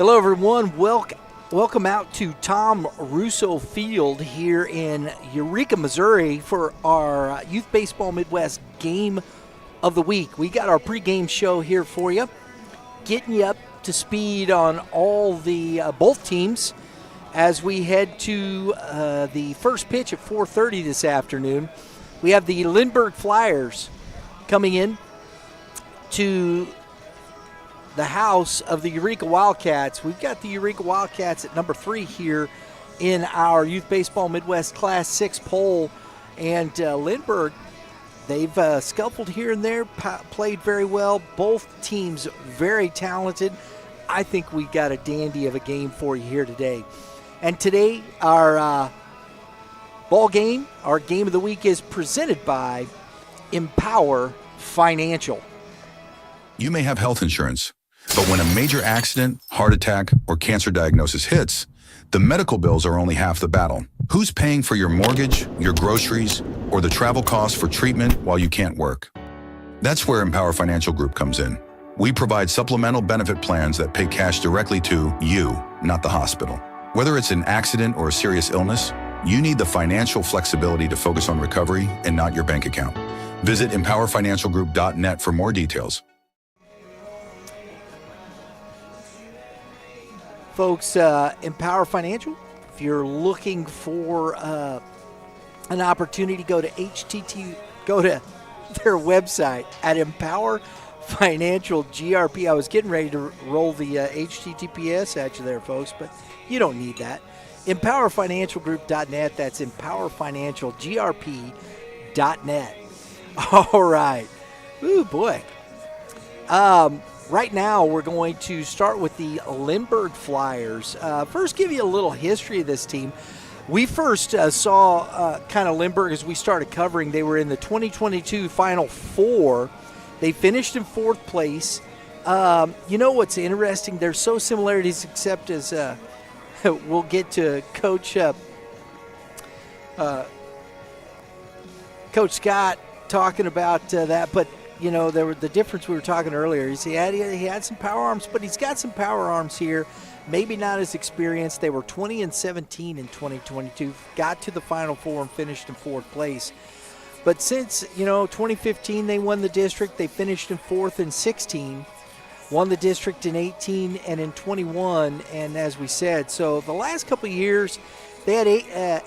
Hello, everyone. Welcome out to Tom Russo Field here in Eureka, Missouri for our Youth Baseball Midwest Game of the Week. We got our pregame show here for you, getting you up to speed on all the both teams as we head to the first pitch at 4:30 this afternoon. We have the Lindbergh Flyers coming in to the house of the Eureka Wildcats. We've got the Eureka Wildcats at number 3 here in our Youth Baseball Midwest Class 6 poll. And Lindbergh, they've scuffled here and there, played very well. Both teams very talented. I think we got a dandy of a game for you here today. And today, our ball game, our game of the week, is presented by Empower Financial. You may have health insurance, but when a major accident, heart attack, or cancer diagnosis hits, the medical bills are only half the battle. Who's paying for your mortgage, your groceries, or the travel costs for treatment while you can't work? That's where Empower Financial Group comes in. We provide supplemental benefit plans that pay cash directly to you, not the hospital. Whether it's an accident or a serious illness, you need the financial flexibility to focus on recovery and not your bank account. Visit empowerfinancialgroup.net for more details. Folks, Empower Financial, if you're looking for an opportunity, go to their website at Empower Financial GRP. I was getting ready to roll the HTTPS at you there, folks, but you don't need that. EmpowerFinancialGroup.net. That's EmpowerFinancialGRP.net. All right. Ooh, boy. Right now, we're going to start with the Lindbergh Flyers. First, give you a little history of this team. We first saw kind of Lindbergh as we started covering. They were in the 2022 Final Four. They finished in 4th place. You know what's interesting? There's so similarities, except as we'll get to Coach Scott talking about that, but you know, the difference we were talking earlier is he had some power arms, but he's got some power arms here. Maybe not as experienced. They were 20-17 in 2022, got to the Final Four and finished in 4th place. But since, 2015 they won the district, they finished in 4th in 16, won the district in 18 and in 21, and as we said, so the last couple of years, they had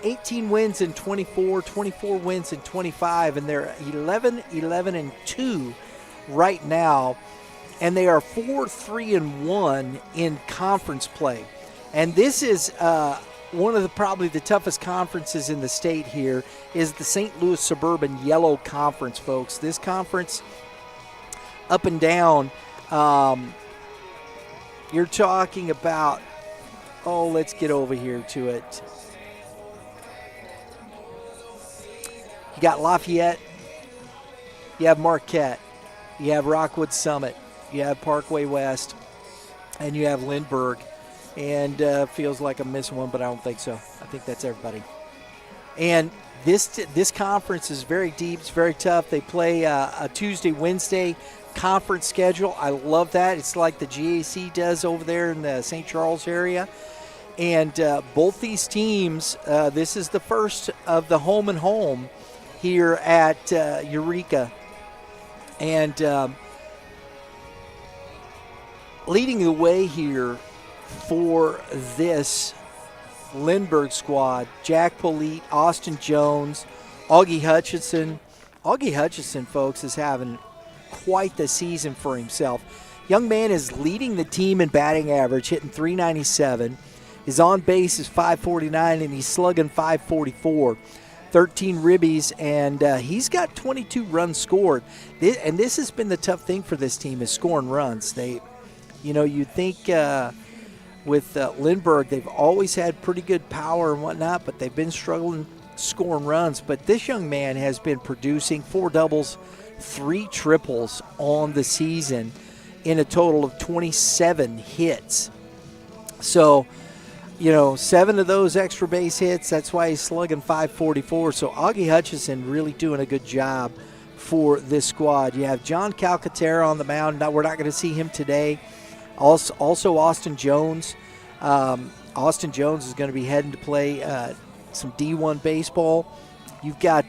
18 wins in 24, 24 wins in 25, and they're 11-11-2 right now. And they are 4-3-1 in conference play. And this is one of probably the toughest conferences in the state here is the St. Louis Suburban Yellow Conference, folks. This conference, up and down, you're talking about, let's get over here to it. You got Lafayette, you have Marquette, you have Rockwood Summit, you have Parkway West, and you have Lindbergh. And feels like I'm missing one, but I don't think so. I think that's everybody. And this conference is very deep. It's very tough. They play a Tuesday, Wednesday conference schedule. I love that. It's like the GAC does over there in the St. Charles area. And both these teams, this is the first of the home and home here at Eureka. And leading the way here for this Lindbergh squad, Jack Pite, Austin Jones, Augie Hutchinson. Augie Hutchinson, folks, is having quite the season for himself. Young man is leading the team in batting average, hitting .397. His on base is .549, and he's slugging .544. 13 ribbies, and he's got 22 runs scored. And this has been the tough thing for this team is scoring runs. You'd think with Lindbergh, they've always had pretty good power and whatnot, but they've been struggling scoring runs. But this young man has been producing 4 doubles, 3 triples on the season in a total of 27 hits. So, 7 of those extra base hits, that's why he's slugging .544. So Augie Hutchinson really doing a good job for this squad. You have John Calcaterra on the mound. Now, we're not going to see him today. Also Austin Jones. Austin Jones is going to be heading to play some D1 baseball. You've got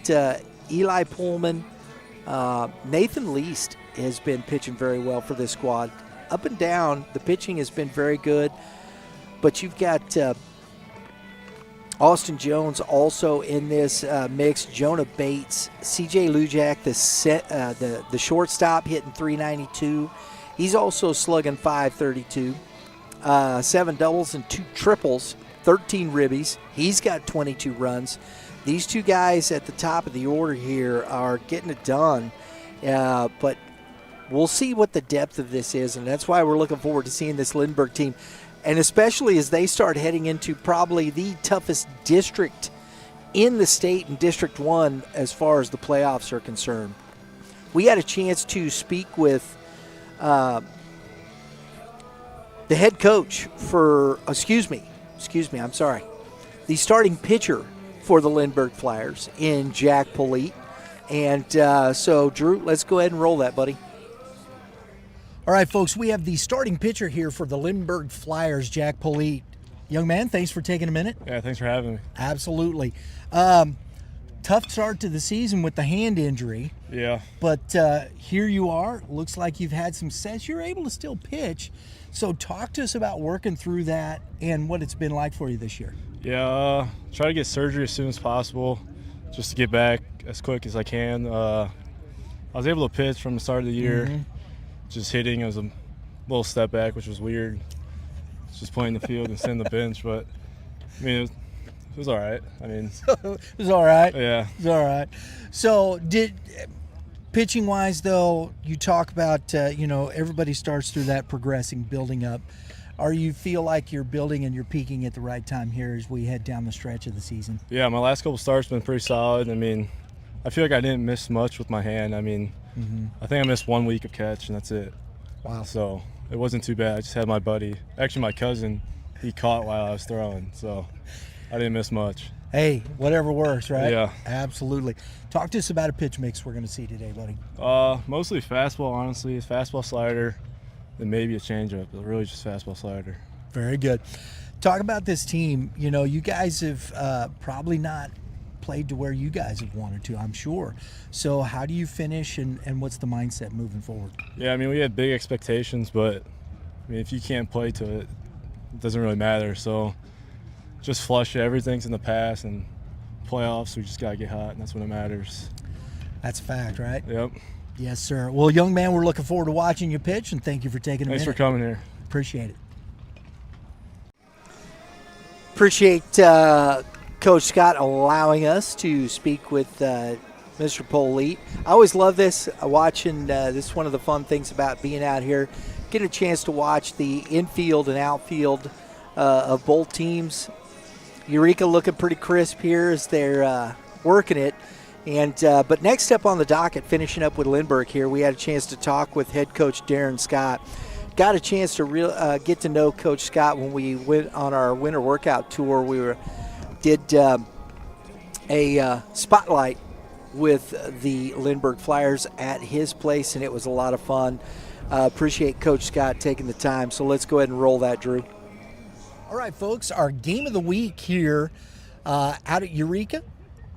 Eli Pullman. Nathan Least has been pitching very well for this squad. Up and down, the pitching has been very good. But you've got Austin Jones also in this mix. Jonah Bates, C.J. Lujak, the shortstop, hitting .392. He's also slugging .532. 7 doubles and 2 triples, 13 ribbies. He's got 22 runs. These two guys at the top of the order here are getting it done. But we'll see what the depth of this is, and that's why we're looking forward to seeing this Lindbergh team. And especially as they start heading into probably the toughest district in the state in District 1 as far as the playoffs are concerned. We had a chance to speak with the head coach for, I'm sorry, the starting pitcher for the Lindbergh Flyers in Jack Pite. And so, Drew, let's go ahead and roll that, buddy. All right, folks, we have the starting pitcher here for the Lindbergh Flyers, Jack Pite. Young man, thanks for taking a minute. Yeah, thanks for having me. Absolutely. Tough start to the season with the hand injury. Yeah. But here you are. Looks like you've had some success. You're able to still pitch. So talk to us about working through that and what it's been like for you this year. Yeah, try to get surgery as soon as possible just to get back as quick as I can. I was able to pitch from the start of the year. Mm-hmm. Just hitting was a little step back, which was weird. Just playing the field and sitting the bench, but I mean, it was all right. I mean, it was all right. Yeah. It was all right. So pitching wise though, you talk about, everybody starts through that progressing, building up. Are you feel like you're building and you're peaking at the right time here as we head down the stretch of the season? Yeah, my last couple starts been pretty solid. I mean, I feel like I didn't miss much with my hand. I mean, I think I missed 1 week of catch, and that's it. Wow. So it wasn't too bad. I just had my buddy, actually my cousin, he caught while I was throwing, so I didn't miss much. Hey, whatever works, right? Yeah. Absolutely. Talk to us about a pitch mix we're going to see today, buddy. Mostly fastball, honestly. Fastball, slider, then maybe a changeup, but really just fastball, slider. Very good. Talk about this team. You know, you guys have probably not played to where you guys have wanted to, I'm sure. So how do you finish and what's the mindset moving forward? Yeah, I mean, we had big expectations, but I mean, if you can't play to it, it doesn't really matter. So just flush it. Everything's in the past, and playoffs, we just got to get hot, and that's when it matters. That's a fact, right? Yep. Yes, sir. Well, young man, we're looking forward to watching you pitch, and thank you for taking a minute. Thanks for coming here. Appreciate it. Appreciate Coach Scott allowing us to speak with Mr. Polite. I always love this, watching this is one of the fun things about being out here. Get a chance to watch the infield and outfield of both teams. Eureka looking pretty crisp here as they're working it. And but next up on the docket, finishing up with Lindbergh here, we had a chance to talk with head coach Darren Scott. Got a chance to get to know Coach Scott when we went on our winter workout tour. We did a spotlight with the Lindbergh Flyers at his place, and it was a lot of fun. Appreciate Coach Scott taking the time. So let's go ahead and roll that, Drew. All right, folks, our game of the week here out at Eureka.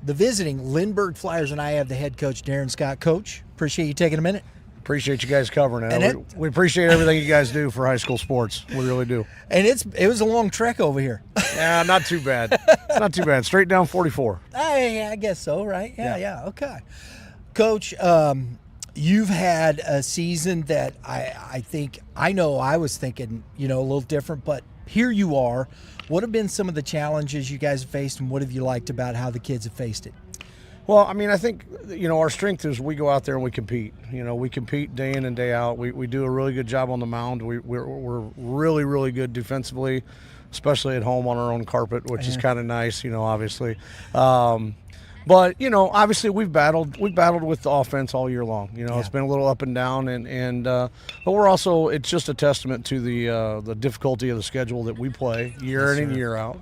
The visiting Lindbergh Flyers, and I have the head coach, Darren Scott. Coach, appreciate you taking a minute. Appreciate you guys covering it. We appreciate everything you guys do for high school sports. We really do. And it was a long trek over here. Yeah, not too bad. Not too bad. Straight down 44. I guess so, right? Yeah. Okay. Coach, you've had a season that I think, I know I was thinking, a little different, but here you are. What have been some of the challenges you guys have faced, and what have you liked about how the kids have faced it? Well, I mean, I think, our strength is we go out there and we compete. We compete day in and day out. We do a really good job on the mound. We're really, really good defensively, especially at home on our own carpet, which is kind of nice, obviously. But, obviously we've battled with the offense all year long. It's been a little up and down, but we're also, it's just a testament to the difficulty of the schedule that we play year in and year out.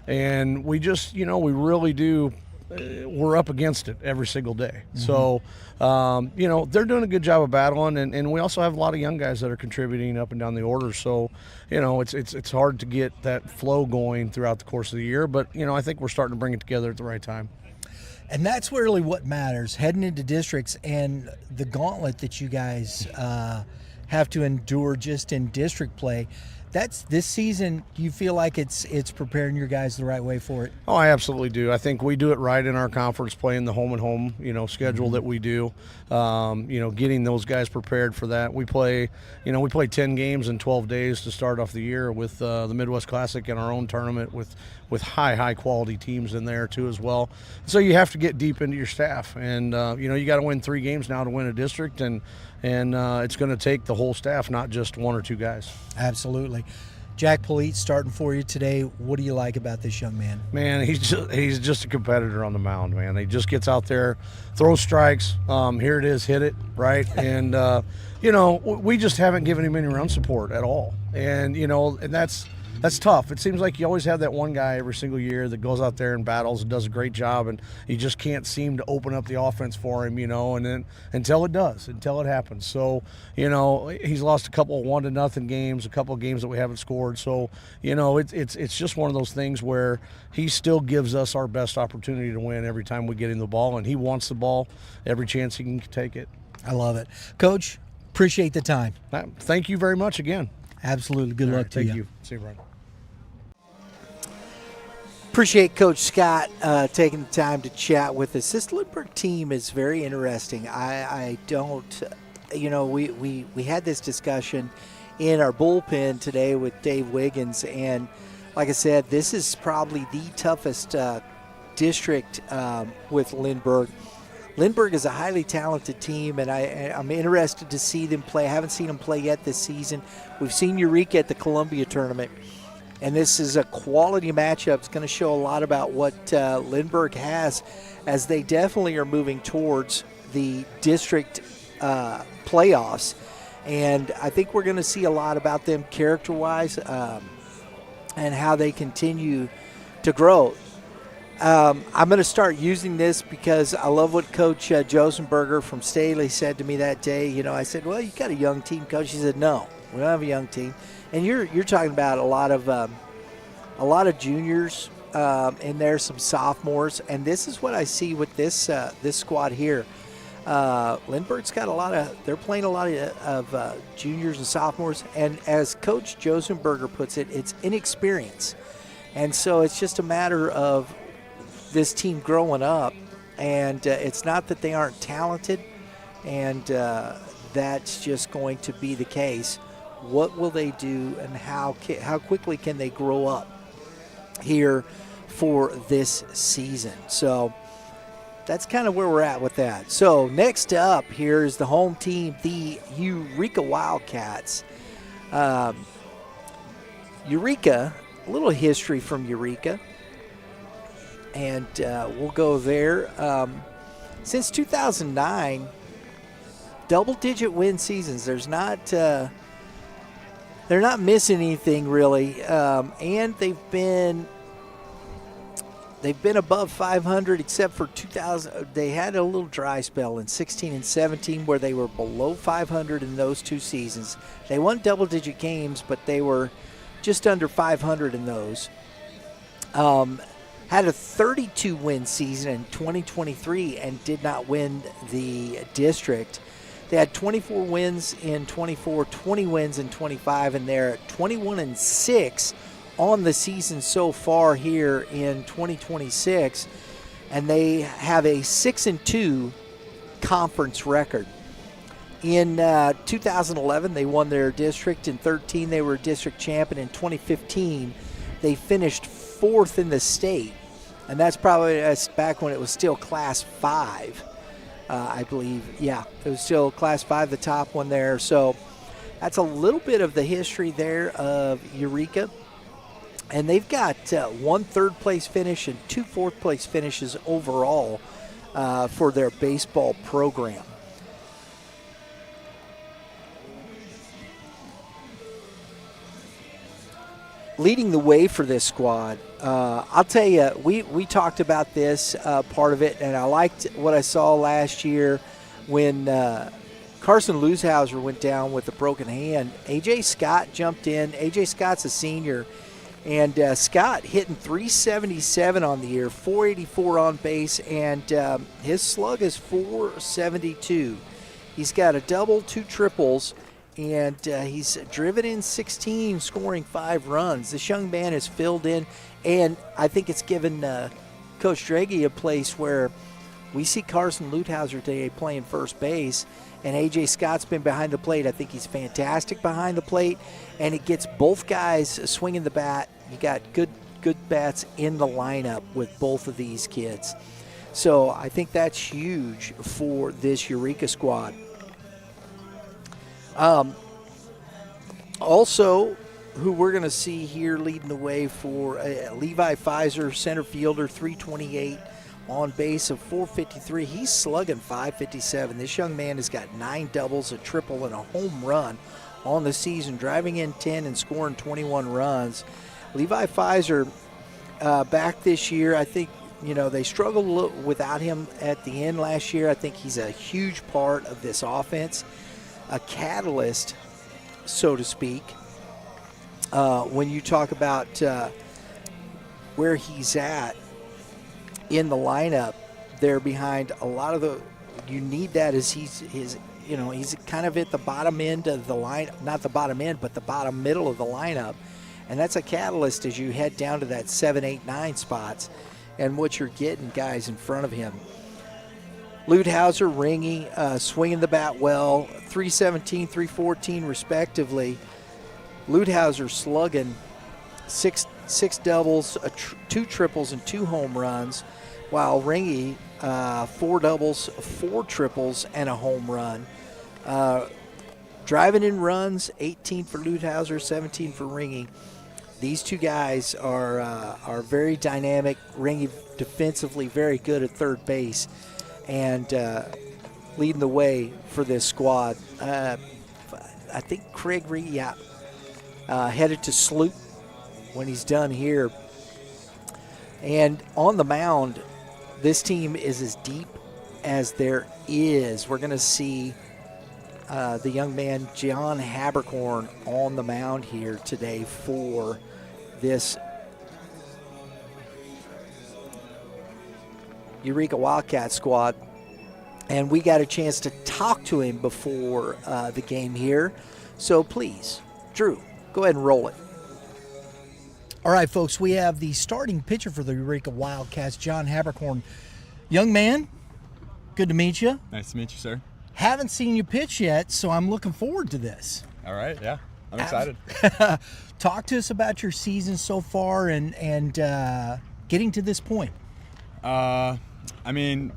And we just, we really do we're up against it every single day. So, they're doing a good job of battling, and we also have a lot of young guys that are contributing up and down the order. So, it's hard to get that flow going throughout the course of the year, but, I think we're starting to bring it together at the right time. And that's really what matters, heading into districts and the gauntlet that you guys have to endure just in district play. That's this season. Do you feel like it's preparing your guys the right way for it? Oh, I absolutely do. I think we do it right in our conference, playing the home and home, schedule that we do. Getting those guys prepared for that. We play 10 games in 12 days to start off the year with the Midwest Classic and our own tournament with high quality teams in there too as well. So you have to get deep into your staff, and you got to win 3 games now to win a district, and it's going to take the whole staff, not just 1 or 2 guys. Absolutely. Jack Pite starting for you today. What do you like about this young man? Man, he's just a competitor on the mound, man. He just gets out there, throws strikes. Here it is, hit it, right? And, we just haven't given him any run support at all. And, and that's tough. It seems like you always have that one guy every single year that goes out there and battles and does a great job, and you just can't seem to open up the offense for him, and then until it happens. So, he's lost a couple of 1-0 games, a couple of games that we haven't scored. So, it's just one of those things where he still gives us our best opportunity to win every time we get him the ball, and he wants the ball every chance he can take it. I love it. Coach, appreciate the time. Thank you very much again. Absolutely. Good luck to you. Thank you. See you, Brian. Appreciate Coach Scott taking the time to chat with us. This Lindbergh team is very interesting. I don't, we had this discussion in our bullpen today with Dave Wiggins, and like I said, this is probably the toughest district with Lindbergh. Lindbergh is a highly talented team, and I'm interested to see them play. I haven't seen them play yet this season. We've seen Eureka at the Columbia tournament, and this is a quality matchup. It's going to show a lot about what Lindbergh has, as they definitely are moving towards the district playoffs. And I think we're going to see a lot about them character-wise and how they continue to grow. I'm going to start using this because I love what Coach Josenberger from Staley said to me that day. I said, well, you got a young team, Coach. He said, no, we don't have a young team. And you're talking about a lot of juniors in there, some sophomores, and this is what I see with this squad here. Lindbergh's got they're playing a lot of juniors and sophomores, and as Coach Josenberger puts it, it's inexperience. And so it's just a matter of this team growing up, and it's not that they aren't talented, and that's just going to be the case. What will they do, and how quickly can they grow up here for this season? So that's kind of where we're at with that. So next up here is the home team, the Eureka Wildcats. Eureka, a little history from Eureka, and we'll go there. Since 2009, double-digit win seasons. They're not missing anything really, and they've been above 500 except for 2000. They had a little dry spell in 16 and 17 where they were below 500 in those 2 seasons. They won double-digit games, but they were just under 500 in those. Had a 32-win season in 2023 and did not win the district. They had 24 wins in 24, 20 wins in 25, and they're at 21-6 on the season so far here in 2026. And they have a 6-2 conference record. In 2011, they won their district. In 13, they were a district champion. In 2015, they finished 4th in the state. And that's probably back when it was still Class 5. I believe, yeah, it was still Class 5, the top one there. So that's a little bit of the history there of Eureka. And they've got 1 third-place finish and 2 fourth-place finishes overall for their baseball program. leading the way for this squad. I'll tell you, we talked about this part of it, and I liked what I saw last year when Carson Luzhauser went down with a broken hand. A.J. Scott jumped in. A.J. Scott's a senior, and Scott hitting .377 on the year, .484 on base, and his slug is .472. He's got a double, 2 triples, and he's driven in 16, scoring 5 runs. This young man has filled in, and I think it's given Coach Draggy a place where we see Carson Luzhauser today playing first base, and A.J. Scott's been behind the plate. I think he's fantastic behind the plate, and it gets both guys swinging the bat. You got good bats in the lineup with both of these kids. So I think that's huge for this Eureka squad. Also, who we're going to see here leading the way for Levi Pfizer, center fielder, .328 on base of .453. He's slugging .557. This young man has got 9 doubles, a triple, and a home run on the season, driving in 10 and scoring 21 runs. Levi Pfizer back this year, I think, they struggled a little without him at the end last year. I think he's a huge part of this offense, a catalyst, so to speak. When you talk about where he's at in the lineup, there behind a lot of the, you need that as he's kind of at the bottom end of the line, not the bottom end, but the bottom middle of the lineup, and that's a catalyst as you head down to that 7, 8, 9 spots, and what you're getting guys in front of him. Luzhauser, Ringy, swinging the bat well, .317, .314 respectively. Luzhauser slugging six doubles, 2 triples, and 2 home runs, while Ringy 4 doubles, 4 triples, and a home run. Driving in runs, 18 for Luzhauser, 17 for Ringy. These two guys are very dynamic. Ringy defensively very good at third base, and leading the way for this squad. I think Craig Reed headed to Sloop when he's done here. And on the mound, this team is as deep as there is. We're going to see the young man John Habercorn on the mound here today for this Eureka Wildcats squad. And we got a chance to talk to him before the game here. So please, Drew, go ahead and roll it. All right, folks, we have the starting pitcher for the Eureka Wildcats, John Habercorn. Young man, good to meet you. Nice to meet you, sir. Haven't seen you pitch yet, so I'm looking forward to this. All right, yeah, I'm excited. Talk to us about your season so far and getting to this point. I mean,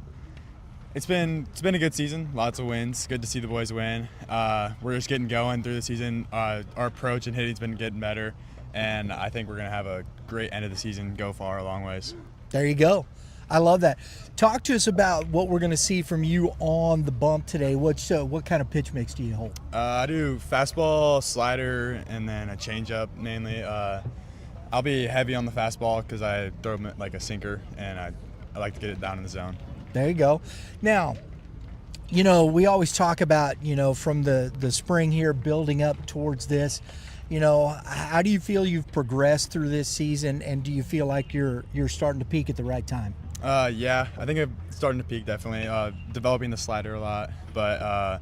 it's been a good season, lots of wins. Good to see the boys win. We're just getting going through the season. Our approach and hitting's been getting better, and I think we're going to have a great end of the season, go far a long ways. There you go. I love that. Talk to us about what we're going to see from you on the bump today. What kind of pitch mix do you hold? I do fastball, slider, and then a changeup mainly. I'll be heavy on the fastball because I throw them like a sinker, and I like to get it down in the zone. There you go. Now, we always talk about, from the spring here building up towards this, how do you feel you've progressed through this season, and do you feel like you're starting to peak at the right time? Yeah, I think I'm starting to peak definitely. Developing the slider a lot, but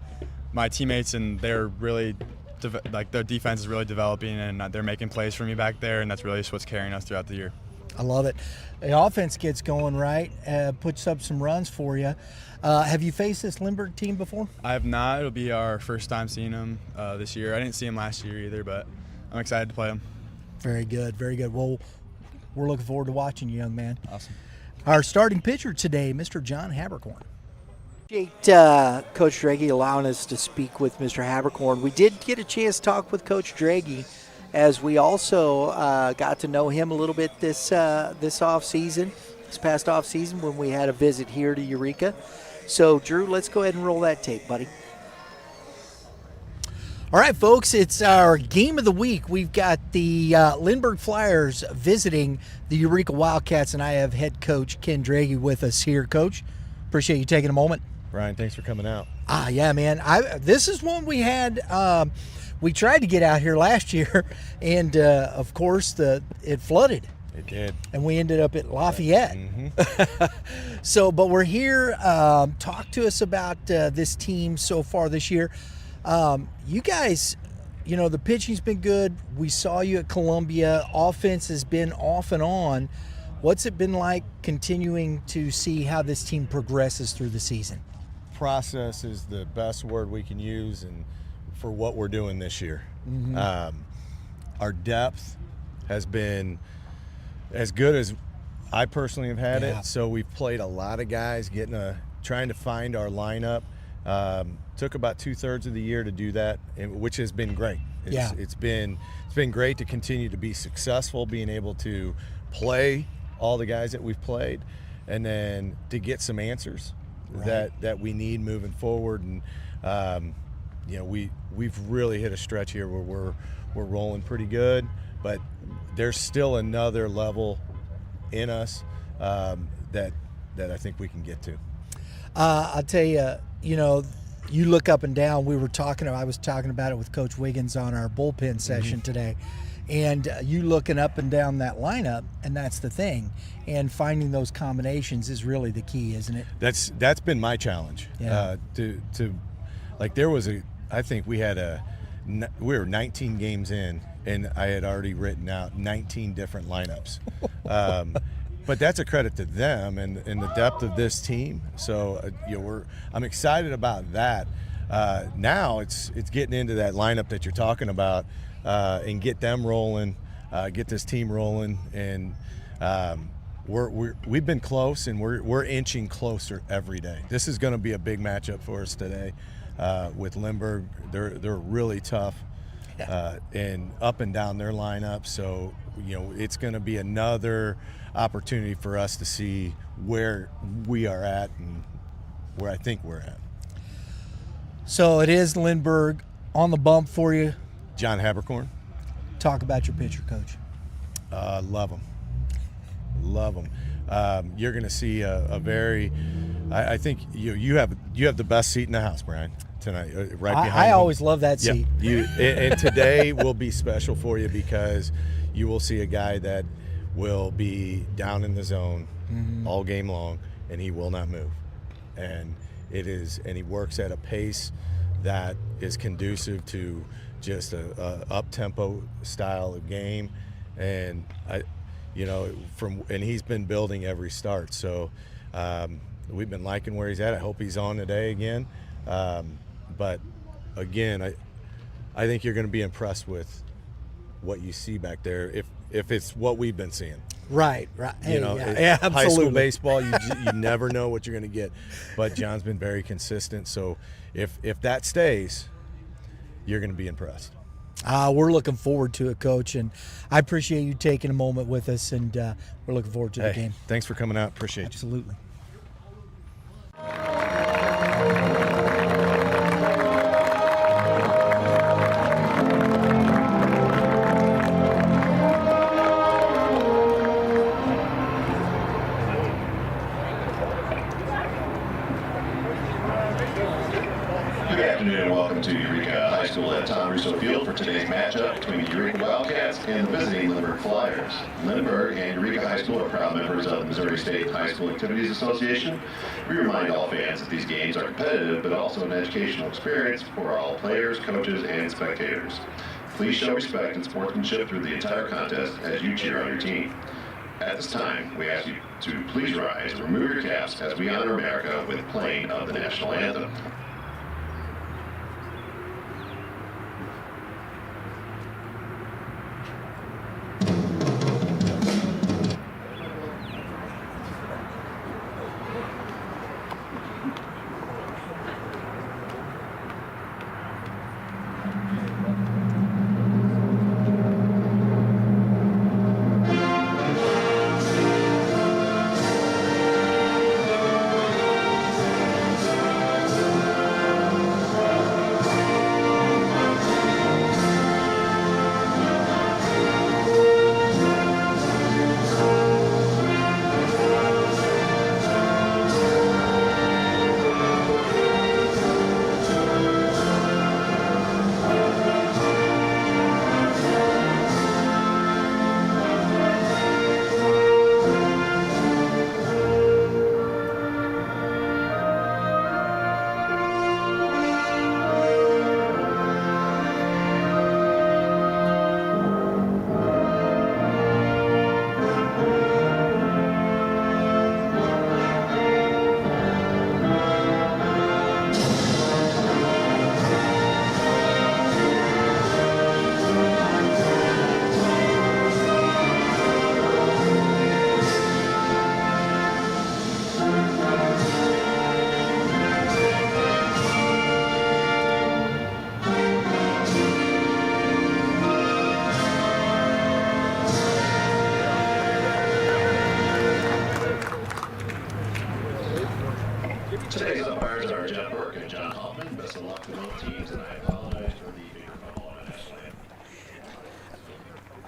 my teammates and they're really their defense is really developing, and they're making plays for me back there, and that's really just what's carrying us throughout the year. I love it. The offense gets going right, puts up some runs for you. Have you faced this Lindbergh team before? I have not. It'll be our first time seeing them this year. I didn't see them last year either, but I'm excited to play them. Very good, very good. Well, we're looking forward to watching you, young man. Awesome. Our starting pitcher today, Mr. John Habercorn. Appreciate Coach Draggy allowing us to speak with Mr. Habercorn. We did get a chance to talk with Coach Draggy, as we also got to know him a little bit this past off season, when we had a visit here to Eureka. So, Drew, let's go ahead and roll that tape, buddy. All right, folks, it's our game of the week. We've got the Lindbergh Flyers visiting the Eureka Wildcats, and I have head coach Ken Draggy with us here. Coach, appreciate you taking a moment. Ryan, thanks for coming out. Yeah, man. This is one we had. We tried to get out here last year, and of course, it flooded. It did. And we ended up at Lafayette. Mm-hmm. But we're here. Talk to us about this team so far this year. You guys, the pitching's been good. We saw you at Columbia. Offense has been off and on. What's it been like continuing to see how this team progresses through the season? Process is the best word we can use and for what we're doing this year. Our depth has been as good as I personally have had it. So we've played a lot of guys trying to find our lineup. Took about 2/3 of the year to do that, which has been great. It's been great to continue to be successful, being able to play all the guys that we've played, and then to get some answers that we need moving forward. And we've really hit a stretch here where we're rolling pretty good, but there's still another level in us that I think we can get to. I'll tell you, you look up and down. I was talking about it with Coach Wiggins on our bullpen session today, and you looking up and down that lineup, and that's the thing. And finding those combinations is really the key, isn't it? That's been my challenge. Yeah. I think we were 19 games in, and I had already written out 19 different lineups. But that's a credit to them and the depth of this team. So I'm excited about that. Now it's getting into that lineup that you're talking about and get them rolling, get this team rolling, and we've been close and we're inching closer every day. This is going to be a big matchup for us today with Lindbergh. They're really tough and up and down their lineup. So it's going to be another opportunity for us to see where we are at and where I think we're at. So it is Lindbergh on the bump for you. John Habercorn. Talk about your pitcher, Coach. Love him. You're going to see a very. I think you have the best seat in the house, Brian, tonight. Right behind. I always love that seat. And today will be special for you because you will see a guy that will be down in the zone all game long, and he will not move. And he works at a pace that is conducive to just a up-tempo style of game. And and he's been building every start. So we've been liking where he's at. I hope he's on today again. But again, I think you're going to be impressed with what you see back there if it's what we've been seeing. Right. Absolutely. High school baseball, you never know what you're going to get. But John's been very consistent. So if that stays, you're going to be impressed. We're looking forward to it, Coach, and I appreciate you taking a moment with us, and we're looking forward to the game. Thanks for coming out. Appreciate you. Absolutely. Good afternoon and welcome to Eureka High School at Tom Russo Field for today's matchup between the Eureka Wildcats and the visiting Lindbergh Flyers. Lindbergh and Eureka High School are proud members of the Missouri State High School Activities Association. We remind all fans that these games are competitive but also an educational experience for all players, coaches, and spectators. Please show respect and sportsmanship through the entire contest as you cheer on your team. At this time, we ask you to please rise and remove your caps as we honor America with playing of the national anthem.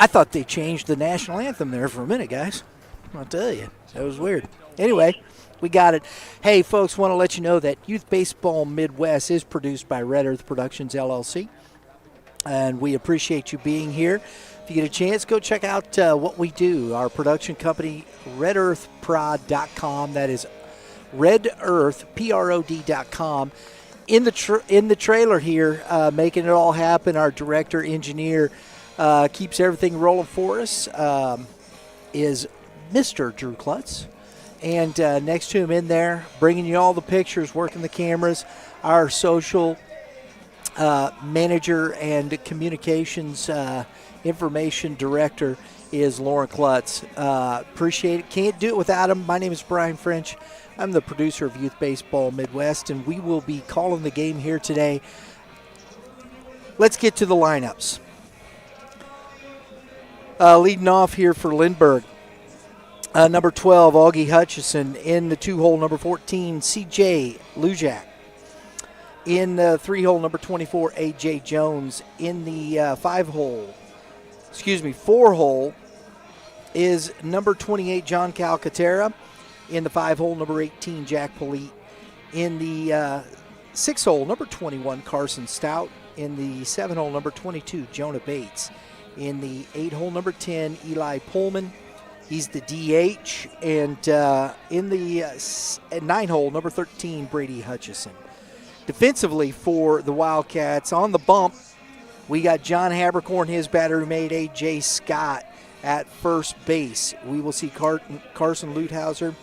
I thought they changed the national anthem there for a minute, guys. I'll tell you. That was weird. Anyway, we got it. Hey, folks, want to let you know that Youth Baseball Midwest is produced by Red Earth Productions, LLC. And we appreciate you being here. If you get a chance, go check out what we do. Our production company, redearthprod.com. That is redearthprod.com. In the trailer here, making it all happen, our director, engineer, keeps everything rolling for us, is Mr. Drew Klutz. And next to him in there, bringing you all the pictures, working the cameras, our social manager and communications information director is Lauren Klutz. Appreciate it. Can't do it without him. My name is Brian French. I'm the producer of Youth Baseball Midwest, and we will be calling the game here today. Let's get to the lineups. Leading off here for Lindbergh, number 12, Augie Hutchison. In the 2-hole, number 14, C.J. Lujak. In the 3-hole, number 24, A.J. Jones. In the 4-hole is number 28, John Calcaterra. In the 5-hole, number 18, Jack Pite. In the 6-hole, number 21, Carson Stout. In the 7-hole, number 22, Jonah Bates. In the 8-hole, number 10, Eli Pullman. He's the DH. And in the 9-hole, number 13, Brady Hutchison. Defensively for the Wildcats, on the bump, we got John Habercorn, his batter mate, A.J. Scott at first base. We will see Carson Luthauser,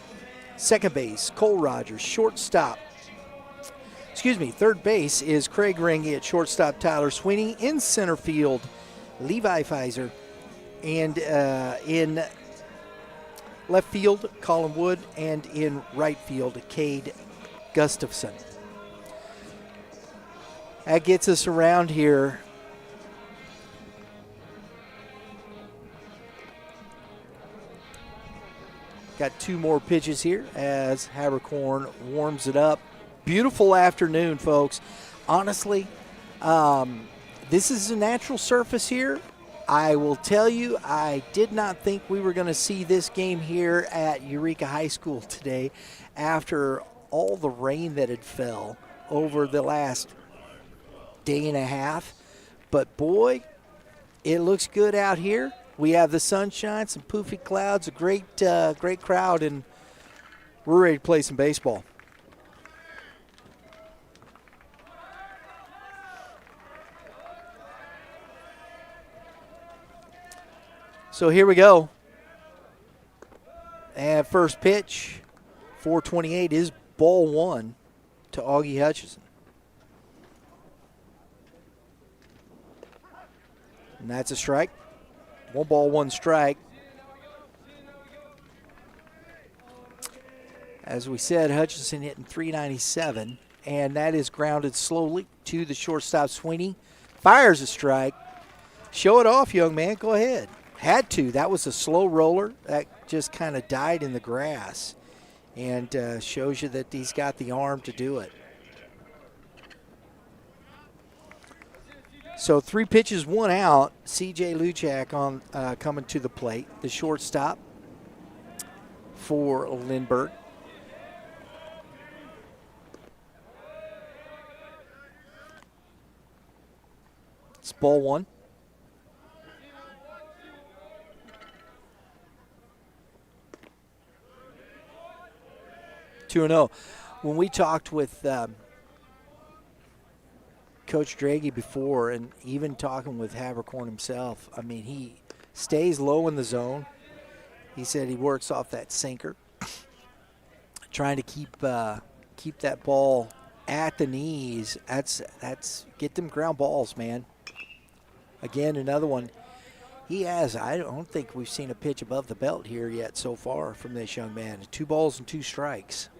second base, Cole Rogers, shortstop. Third base is Craig Ringy at shortstop, Tyler Sweeney. In center field, Levi Pfizer. And in left field, Colin Wood. And in right field, Cade Gustafson. That gets us around here. Got 2 more pitches here as Habercorn warms it up. Beautiful afternoon, folks. Honestly, this is a natural surface here. I will tell you, I did not think we were going to see this game here at Eureka High School today after all the rain that had fell over the last day and a half. But boy, it looks good out here. We have the sunshine, some poofy clouds, a great crowd, and we're ready to play some baseball. So here we go. And first pitch, 428 is ball 1 to Augie Hutchison. And that's a strike. 1 ball, 1 strike. As we said, Hutchison hitting .397, and that is grounded slowly to the shortstop, Sweeney. Fires a strike. Show it off, young man. Go ahead. Had to. That was a slow roller. That just kind of died in the grass, and shows you that he's got the arm to do it. So 3 pitches, 1 out. C.J. Luchak on coming to the plate, the shortstop for Lindbergh. It's ball 1. 2-0. When we talked with Coach Draggy before, and even talking with Habercorn himself, I mean, he stays low in the zone. He said he works off that sinker, trying to keep that ball at the knees. That's get them ground balls, man. Again, another one. He has, I don't think we've seen a pitch above the belt here yet so far from this young man. 2 balls and 2 strikes.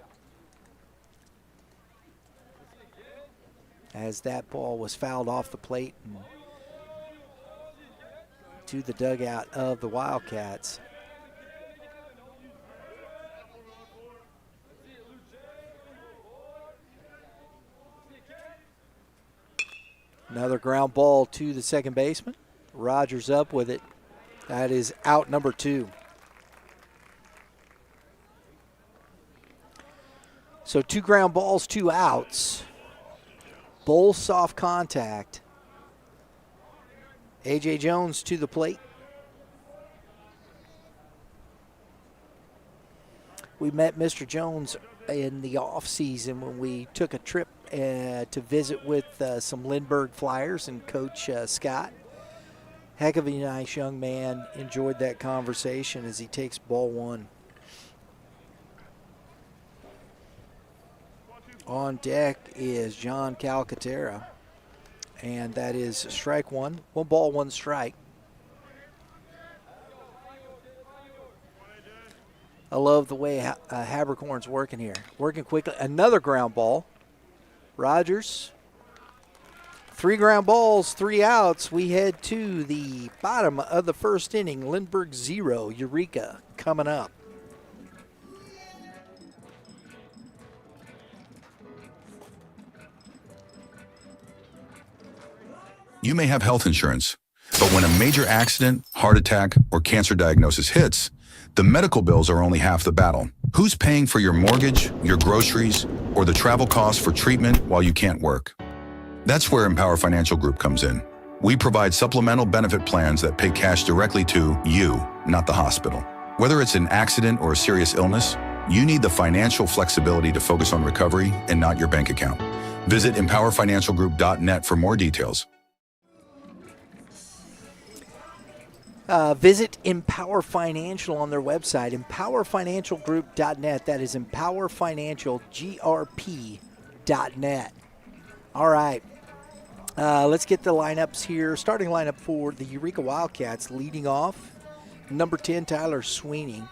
As that ball was fouled off the plate and to the dugout of the Wildcats. Another ground ball to the second baseman. Rogers up with it. That is out number 2. So 2 ground balls, 2 outs. Both soft contact. A.J. Jones to the plate. We met Mr. Jones in the offseason when we took a trip to visit with some Lindbergh Flyers and Coach Scott. Heck of a nice young man. Enjoyed that conversation as he takes ball 1. On deck is John Calcaterra, and that is strike 1. 1 ball, 1 strike. I love the way Habercorn's working here. Working quickly. Another ground ball. Rogers. 3 ground balls, 3 outs. We head to the bottom of the first inning. Lindbergh 0, Eureka coming up. You may have health insurance, but when a major accident, heart attack, or cancer diagnosis hits, the medical bills are only half the battle. Who's paying for your mortgage, your groceries, or the travel costs for treatment while you can't work? That's where Empower Financial Group comes in. We provide supplemental benefit plans that pay cash directly to you, not the hospital. Whether it's an accident or a serious illness, you need the financial flexibility to focus on recovery and not your bank account. Visit empowerfinancialgroup.net for more details. Visit Empower Financial on their website, empowerfinancialgroup.net. That is empowerfinancialgrp.net. All right. Let's get the lineups here. Starting lineup for the Eureka Wildcats. Leading off, number 10, Tyler Sweeney.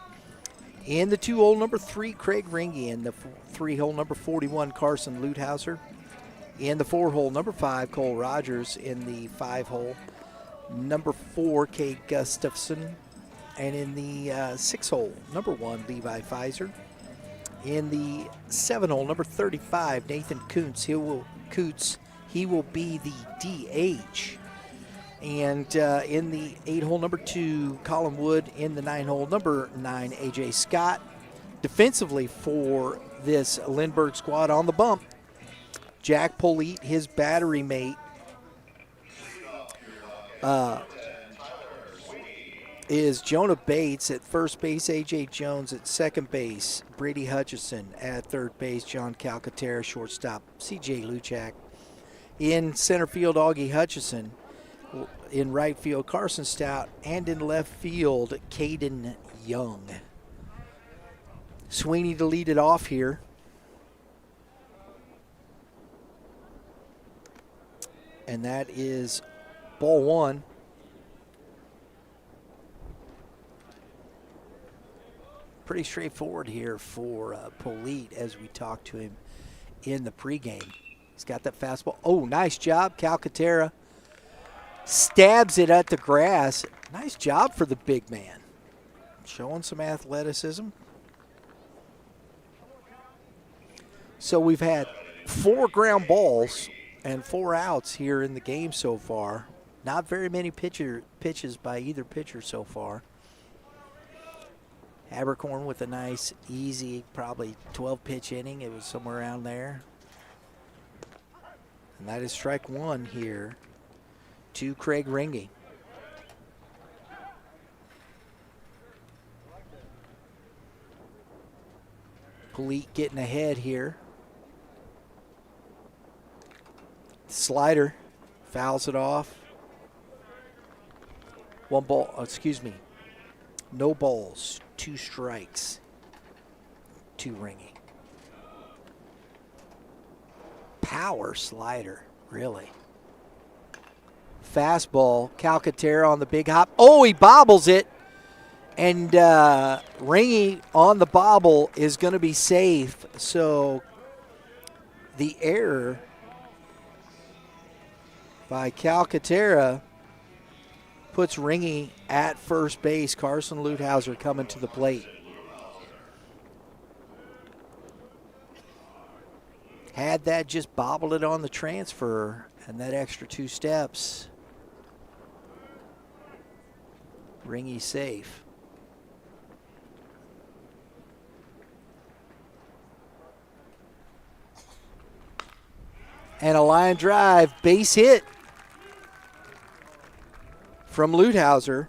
In the 2-hole, number 3, Craig Ringy. In the 3-hole, number 41, Carson Luthauser. In the 4-hole, number 5, Cole Rogers. In the 5-hole, number 4, Cade Gustafson. And in the 6-hole, number 1, Levi Pfizer. In the 7-hole, number 35, Nathan Kuntz. He will be the DH. And in the 8-hole, number 2, Colin Wood. In the 9-hole, number 9, A.J. Scott. Defensively for this Lindbergh squad on the bump, Jack Pite, his battery mate, is Jonah Bates at first base, A.J. Jones at second base, Brady Hutchison at third base, John Calcaterra, shortstop, C.J. Luchak. In center field, Augie Hutchison. In right field, Carson Stout. And in left field, Caden Young. Sweeney to lead it off here. And that is ball 1. Pretty straightforward here for Polite as we talk to him in the pregame. He's got that fastball. Oh, nice job, Calcaterra. Stabs it at the grass. Nice job for the big man. Showing some athleticism. So we've had 4 ground balls and 4 outs here in the game so far. Not very many pitches by either pitcher so far. Habercorn with a nice, easy, probably 12-pitch inning. It was somewhere around there. And that is strike 1 here to Craig Ringy. Polite getting ahead here. Slider fouls it off. No balls, 2 strikes to Ringy. Power slider, really. Fastball, Calcaterra on the big hop. Oh, he bobbles it. And Ringy on the bobble is going to be safe. So the error by Calcaterra puts Ringy at first base. Carson Luthauser coming to the plate. Had that just bobbled it on the transfer and that extra 2 steps, Ringy safe. And a line drive, base hit from Lutthauser.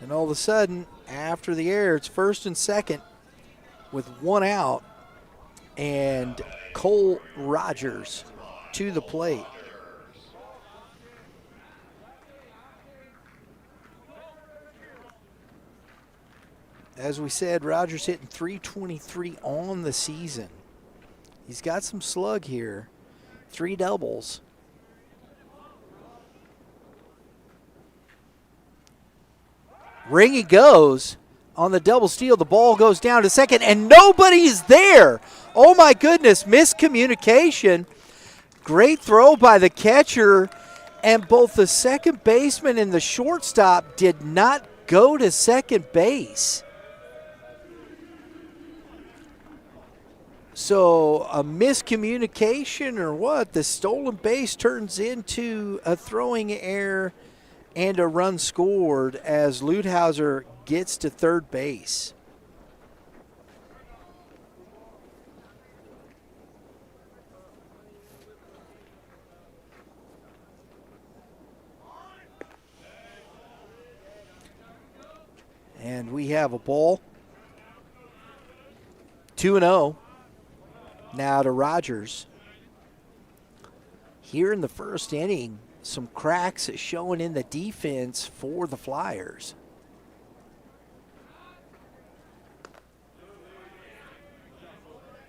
And all of a sudden, after the error, it's first and second with one out. And Cole Rogers to the plate. As we said, Rogers hitting .323 on the season. He's got some slug here. 3 doubles. Ringy goes on the double steal. The ball goes down to second, and nobody's there. Oh, my goodness. Miscommunication. Great throw by the catcher, and both the second baseman and the shortstop did not go to second base. So a miscommunication or what? The stolen base turns into a throwing error and a run scored as Lutthauser gets to third base. And we have a ball. 2-0. Now to Rogers. Here in the first inning, some cracks showing in the defense for the Flyers.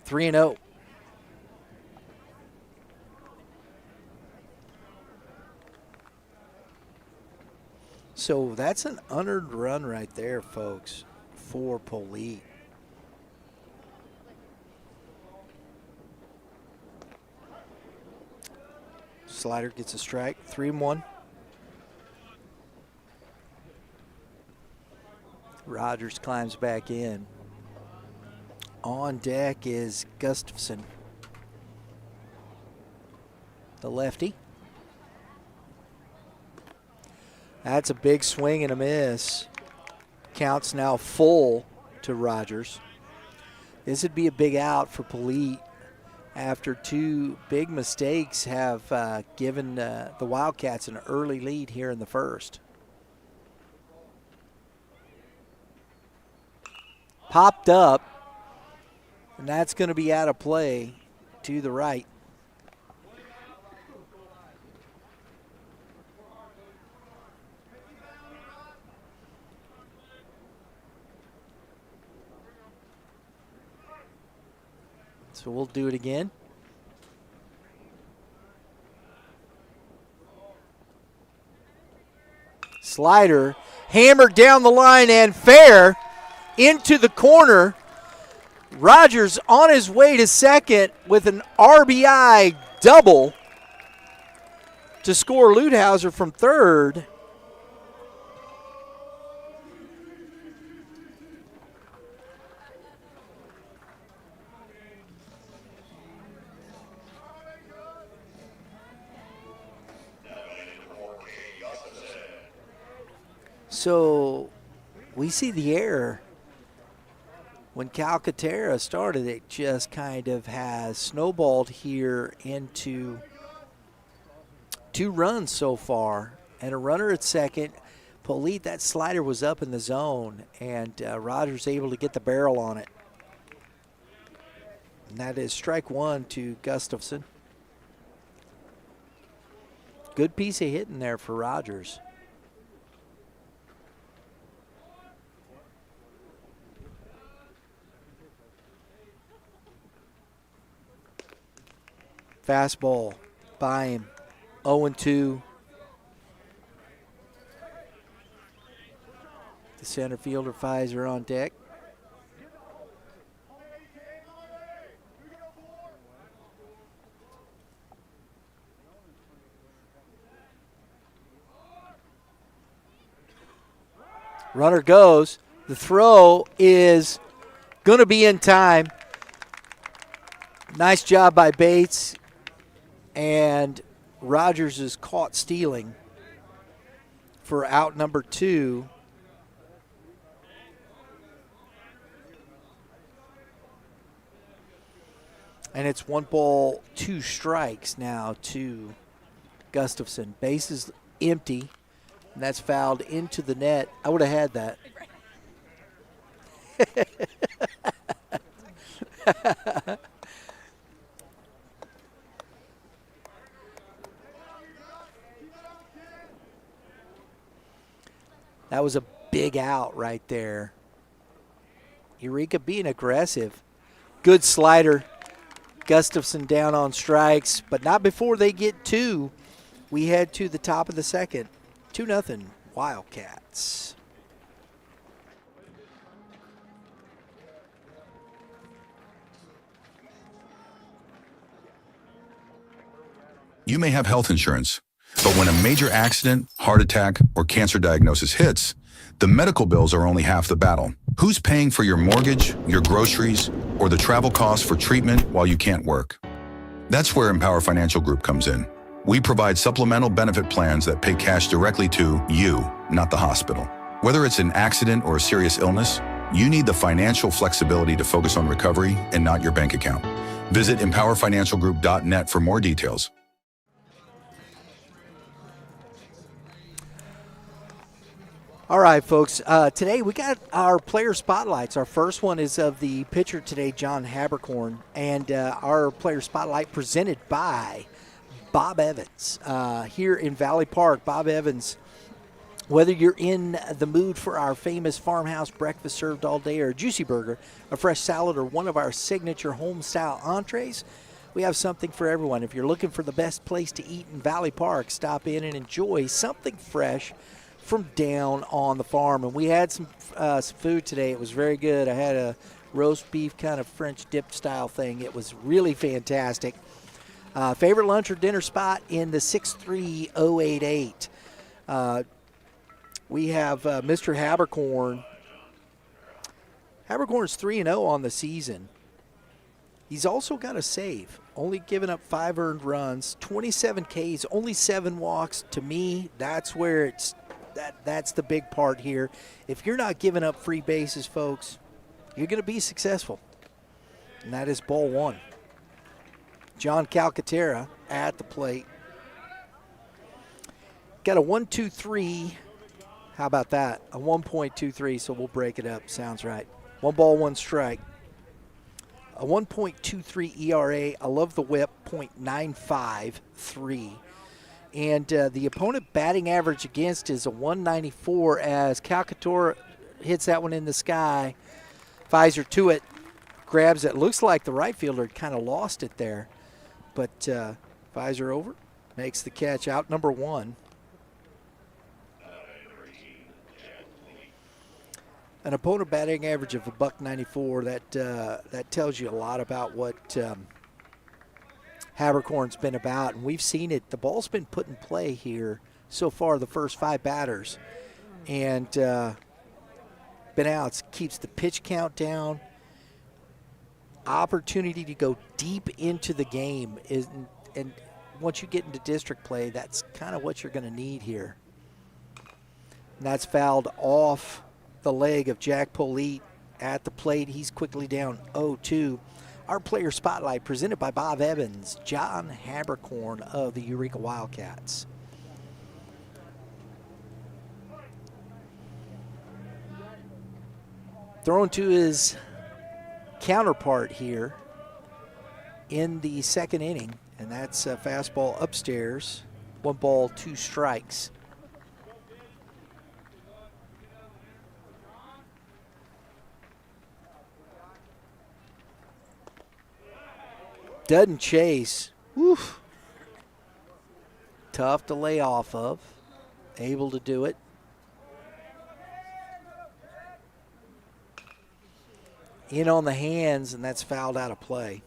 Three and 0. So that's an unearned run right there, folks, for Polite. Slider gets a strike, 3-1. Rogers climbs back in. On deck is Gustafson, the lefty. That's a big swing and a miss. Counts now full to Rogers. This would be a big out for Polite after 2 big mistakes have given the Wildcats an early lead here in the first. Popped up, and that's going to be out of play to the right. So we'll do it again. Slider hammered down the line and fair into the corner. Rogers on his way to second with an RBI double to score Lutthauser from third. So we see the error. When Calcaterra started, it just kind of has snowballed here into 2 runs so far. And a runner at second. Polite, that slider was up in the zone, and Rogers able to get the barrel on it. And that is strike 1 to Gustafson. Good piece of hitting there for Rogers. Fastball by him, 0-2. The center fielder Pfizer on deck. Runner goes. The throw is going to be in time. Nice job by Bates. And Rogers is caught stealing for out number 2. And it's 1 ball, 2 strikes now to Gustafson. Base is empty, and that's fouled into the net. I would have had that. That was a big out right there. Eureka being aggressive. Good slider. Gustafson down on strikes, but not before they get 2. We head to the top of the second. 2-0 Wildcats. You may have health insurance, but when a major accident, heart attack, or cancer diagnosis hits, the medical bills are only half the battle. Who's paying for your mortgage, your groceries, or the travel costs for treatment while you can't work? That's where Empower Financial Group comes in. We provide supplemental benefit plans that pay cash directly to you, not the hospital. Whether it's an accident or a serious illness, you need the financial flexibility to focus on recovery and not your bank account. Visit empowerfinancialgroup.net for more details. All right, folks. Today we got our player spotlights. Our first one is of the pitcher today, John Habercorn, and our player spotlight presented by Bob Evans here in Valley Park. Bob Evans, whether you're in the mood for our famous farmhouse breakfast served all day, or a juicy burger, a fresh salad, or one of our signature home-style entrees, we have something for everyone. If you're looking for the best place to eat in Valley Park, stop in and enjoy something fresh from down on the farm. And we had some food today. It was very good. I had a roast beef kind of French dip style thing. It was really fantastic. Favorite lunch or dinner spot in the 63088. We have Mr. Habercorn. Habercorn's 3-0 on the season. He's also got a save, only given up 5 earned runs, 27 Ks, only 7 walks. To me, that's where it's that's the big part here. If you're not giving up free bases, folks, you're going to be successful. And that is ball 1. John Calcaterra at the plate. Got a 1-2-3. How about that? A 1.23, so we'll break it up. Sounds right. 1 ball, 1 strike. A 1.23 ERA. I love the whip, .953. And the opponent batting average against is a 194 as Calcaterra hits that one in the sky. Pfizer to it, grabs it. Looks like the right fielder kind of lost it there. But Pfizer over, makes the catch, out number 1. An opponent batting average of a .194. That tells you a lot about what Habercorn's been about, and we've seen it. The ball's been put in play here so far, the first 5 batters, and been outs. Keeps the pitch count down. Opportunity to go deep into the game and once you get into district play, that's kind of what you're going to need here. And that's fouled off the leg of Jack Pite at the plate. He's quickly down 0-2. Our player spotlight presented by Bob Evans, John Habercorn of the Eureka Wildcats. Throwing to his counterpart here in the second inning, and that's a fastball upstairs. 1 ball, 2 strikes. Doesn't chase. Woof. Tough to lay off of. Able to do it. In on the hands, and that's fouled out of play.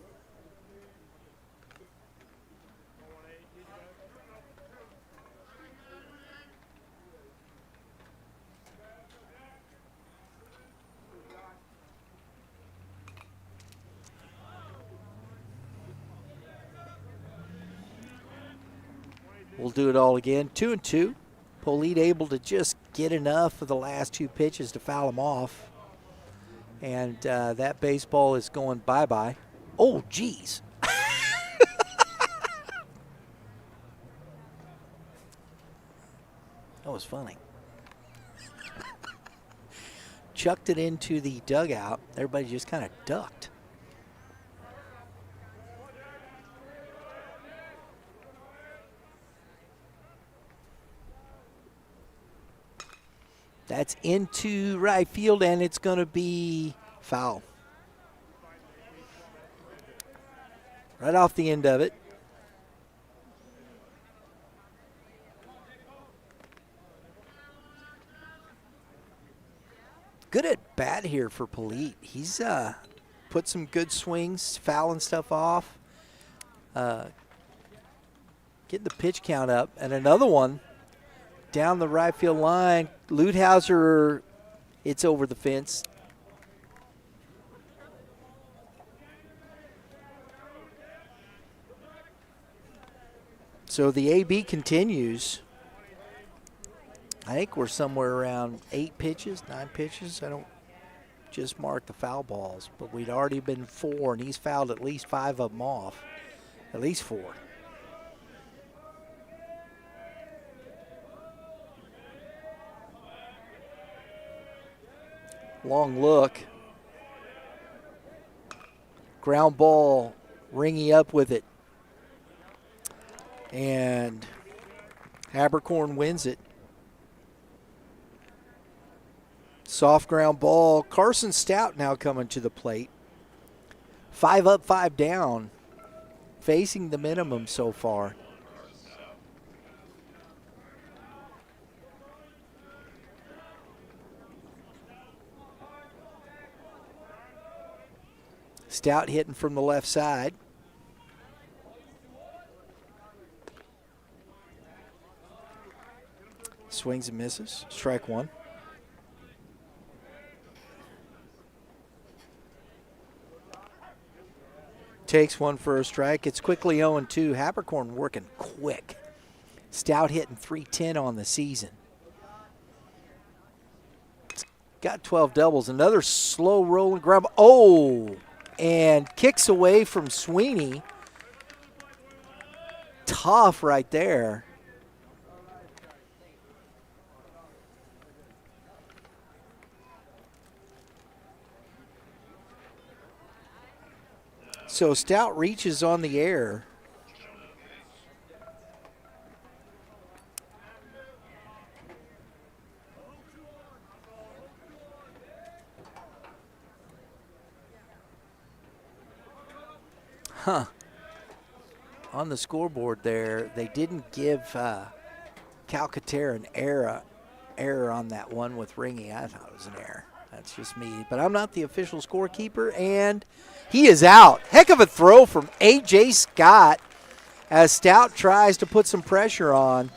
We'll do it all again. 2-2. Polite able to just get enough of the last 2 pitches to foul him off. And that baseball is going bye-bye. Oh, geez. That was funny. Chucked it into the dugout. Everybody just kind of ducked. That's into right field, and it's going to be foul. Right off the end of it. Good at bat here for Polite. He's put some good swings, fouling stuff off. Getting the pitch count up. And another one down the right field line. Ludhauser, it's over the fence. So the AB continues. I think we're somewhere around 8 pitches, 9 pitches. I don't just mark the foul balls, but we'd already been 4, and he's fouled at least 5 of them off. At least 4. Long look. Ground ball, Ringy up with it. And Habercorn wins it. Soft ground ball. Carson Stout now coming to the plate. 5 up, 5 down. Facing the minimum so far. Stout hitting from the left side. Swings and misses. Strike 1. Takes one for a strike. It's quickly 0-2. Habercorn working quick. Stout hitting .310 on the season. Got 12 doubles. Another slow rolling grab. Oh! And kicks away from Sweeney. Tough right there. So Stout reaches on the air. On the scoreboard there, they didn't give Calcaterra an error on that one with Ringy. I thought it was an error. That's just me. But I'm not the official scorekeeper, and he is out. Heck of a throw from A.J. Scott as Stout tries to put some pressure on.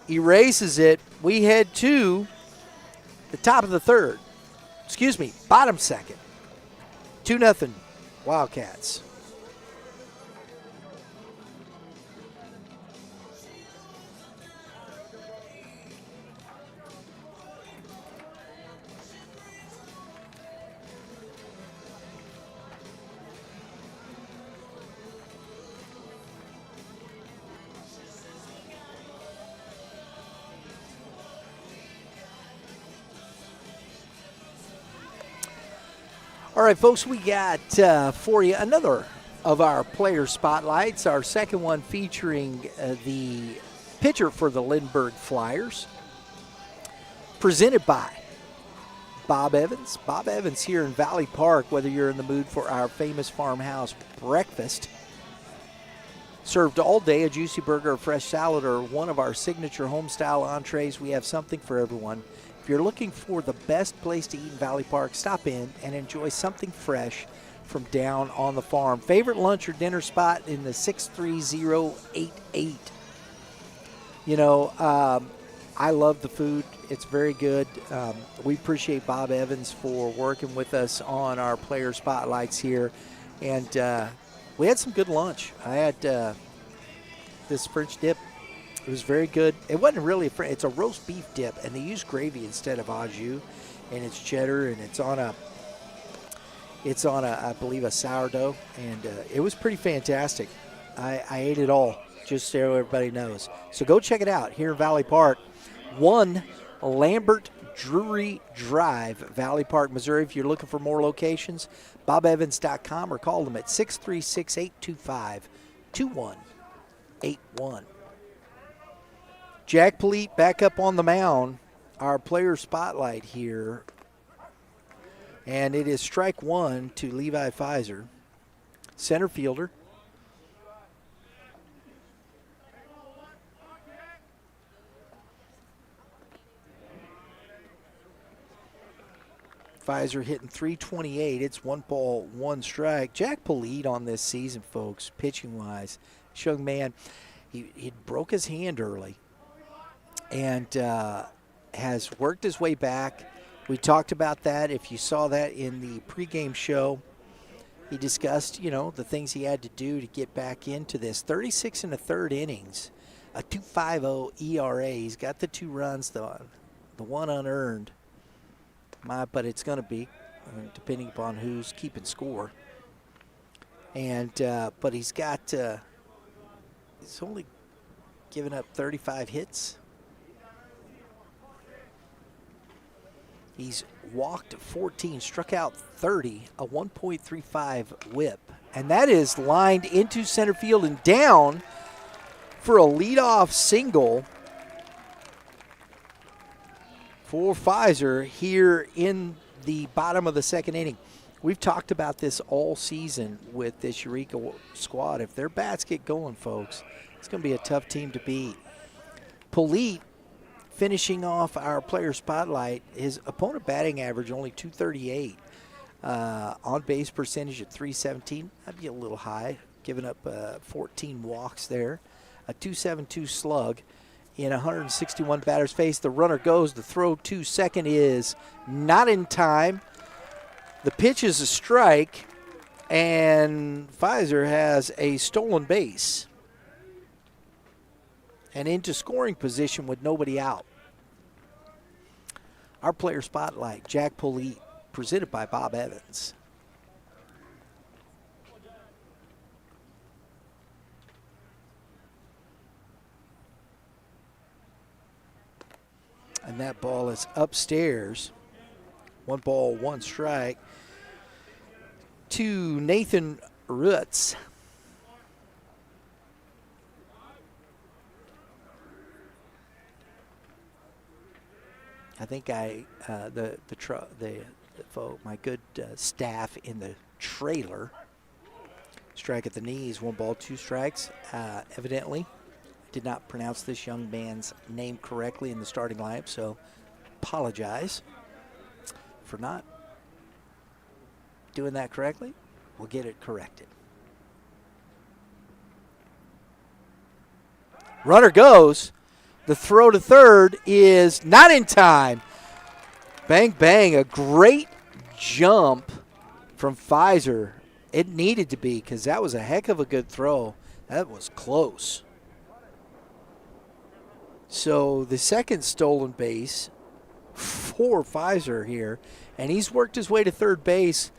Erases it. We head to the top of the third. Excuse me, bottom second. 2-0 Wildcats. All right, folks, we got for you another of our player spotlights, our second one featuring the pitcher for the Lindbergh Flyers, presented by Bob Evans. Bob Evans here in Valley Park, whether you're in the mood for our famous farmhouse breakfast, served all day, a juicy burger, a fresh salad, or one of our signature home-style entrees, we have something for everyone. If you're looking for the best place to eat in Valley Park, stop in and enjoy something fresh from down on the farm. Favorite lunch or dinner spot in the 63088. You know, I love the food. It's very good. We appreciate Bob Evans for working with us on our player spotlights here. And we had some good lunch. I had this French dip It was very good. It wasn't really it's a roast beef dip, and they use gravy instead of au jus, and it's cheddar, and it's on a I believe a sourdough, and it was pretty fantastic. I ate it all, just so everybody knows. So go check it out here in Valley Park, 1 Lambert Drury Drive, Valley Park, Missouri. If you're looking for more locations, bobevans.com or call them at 636-825-2181. Jack Pite back up on the mound, our player spotlight here. And it is strike 1 to Levi Pfizer, center fielder. Pfizer hitting .328. It's 1 ball, 1 strike. Jack Pite on this season, folks, pitching-wise. This young man, he broke his hand early and has worked his way back. We talked about that. If you saw that in the pregame show, he discussed, the things he had to do to get back into this. 36 1/3 innings, a 2.50 ERA. He's got the 2 runs, the 1 unearned. But it's going to be, depending upon who's keeping score. And but he's only given up 35 hits. He's walked 14, struck out 30, a 1.35 whip. And that is lined into center field and down for a leadoff single for Pfizer here in the bottom of the 2nd inning. We've talked about this all season with this Eureka squad. If their bats get going, folks, it's going to be a tough team to beat. Pite finishing off our player spotlight, his opponent batting average only .238. On base percentage at .317. That'd be a little high, giving up 14 walks there. A .272 slug in 161 batters faced. The runner goes. The throw to second is not in time. The pitch is a strike, and Pfizer has a stolen base and into scoring position with nobody out. Our player spotlight, Jack Pite, presented by Bob Evans. And that ball is upstairs. 1 ball, 1 strike to Nathan Rutz. I think my good staff in the trailer. Strike at the knees, 1 ball, 2 strikes. Evidently did not pronounce this young man's name correctly in the starting lineup, so apologize for not doing that correctly. We'll get it corrected. Runner goes. The throw to third is not in time. Bang, bang, a great jump from Pfizer. It needed to be because that was a heck of a good throw. That was close. So the second stolen base for Pfizer here, and he's worked his way to third base.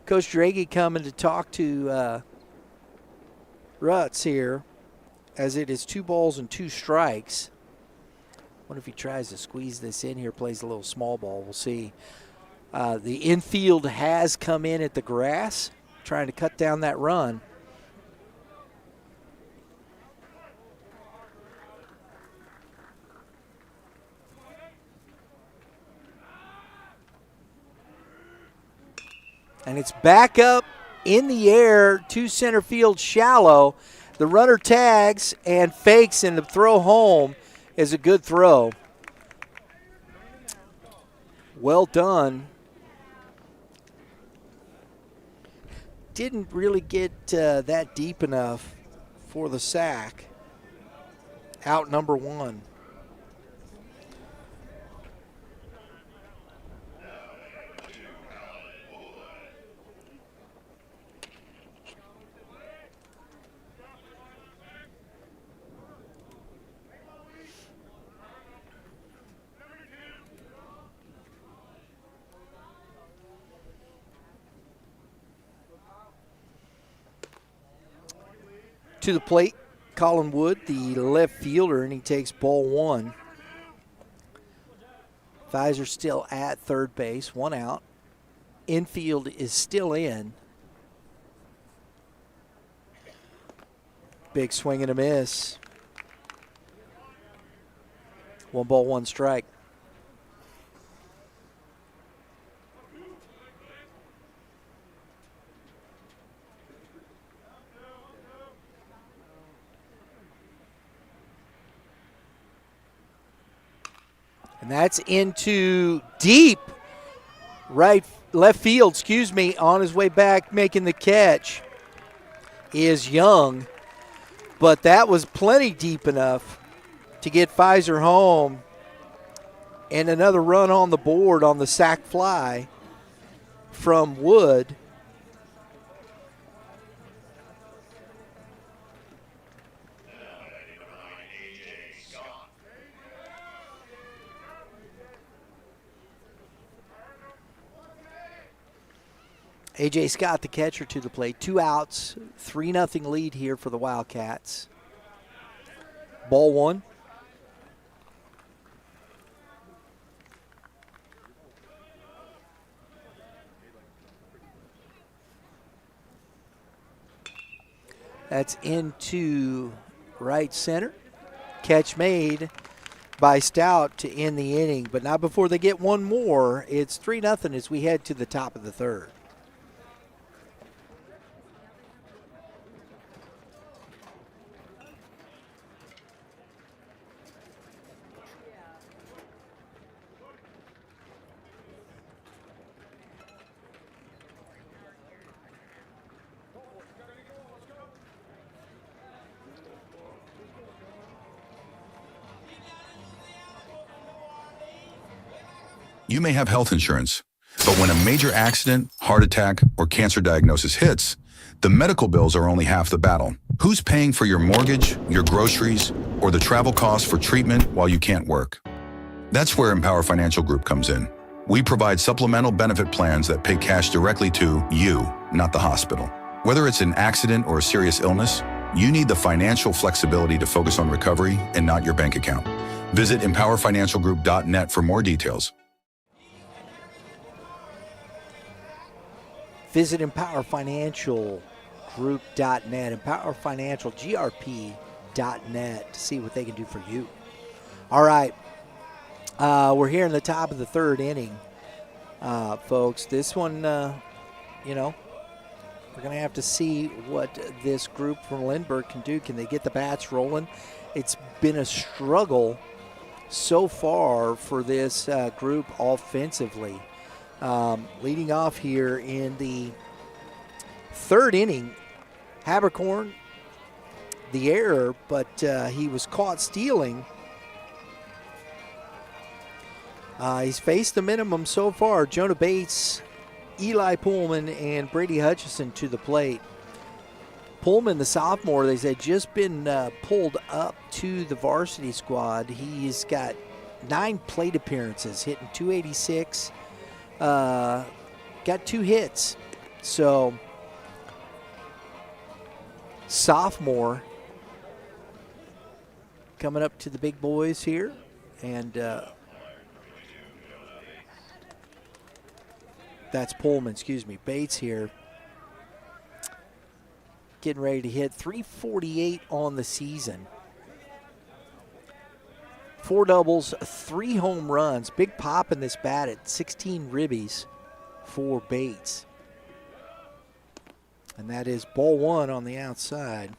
Coach Draggy coming to talk to Rutz here as it is 2 balls and 2 strikes. Wonder if he tries to squeeze this in here, plays a little small ball. We'll see. The infield has come in at the grass, trying to cut down that run. And it's back up in the air to center field shallow. The runner tags and fakes, and the throw home is a good throw. Well done. Didn't really get that deep enough for the sack. Out number 1. To the plate, Colin Wood, the left fielder, and he takes ball one. Pfizer still at third base, one out. Infield is still in. Big swing and a miss. 1 ball, 1 strike. And that's into deep left field, on his way back making the catch is Young. But that was plenty deep enough to get Pfizer home. And another run on the board on the sac fly from Wood. A.J. Scott, the catcher, to the plate. 2 outs, 3-0 lead here for the Wildcats. Ball one. That's into right center. Catch made by Stout to end the inning, but not before they get one more. It's 3-0 as we head to the top of the third. You may have health insurance, but when a major accident, heart attack, or cancer diagnosis hits, the medical bills are only half the battle. Who's paying for your mortgage, your groceries, or the travel costs for treatment while you can't work? That's where Empower Financial Group comes in. We provide supplemental benefit plans that pay cash directly to you, not the hospital. Whether it's an accident or a serious illness, you need the financial flexibility to focus on recovery and not your bank account. Visit empowerfinancialgroup.net for more details. Visit empowerfinancialgroup.net, empowerfinancialgrp.net to see what they can do for you. All right, we're here in the top of the third inning, folks. This one, we're going to have to see what this group from Lindbergh can do. Can they get the bats rolling? It's been a struggle so far for this group offensively. Leading off here in the third inning, Habercorn, the error, but he was caught stealing. He's faced the minimum so far. Jonah Bates, Eli Pullman, and Brady Hutchison to the plate. Pullman, the sophomore, they said, just been pulled up to the varsity squad. He's got 9 plate appearances, hitting .286. Got 2 hits. So, sophomore coming up to the big boys here. And that's Pullman, Bates here. Getting ready to hit .348 on the season. 4 doubles, 3 home runs. Big pop in this bat at 16 ribbies for Bates. And that is ball one on the outside.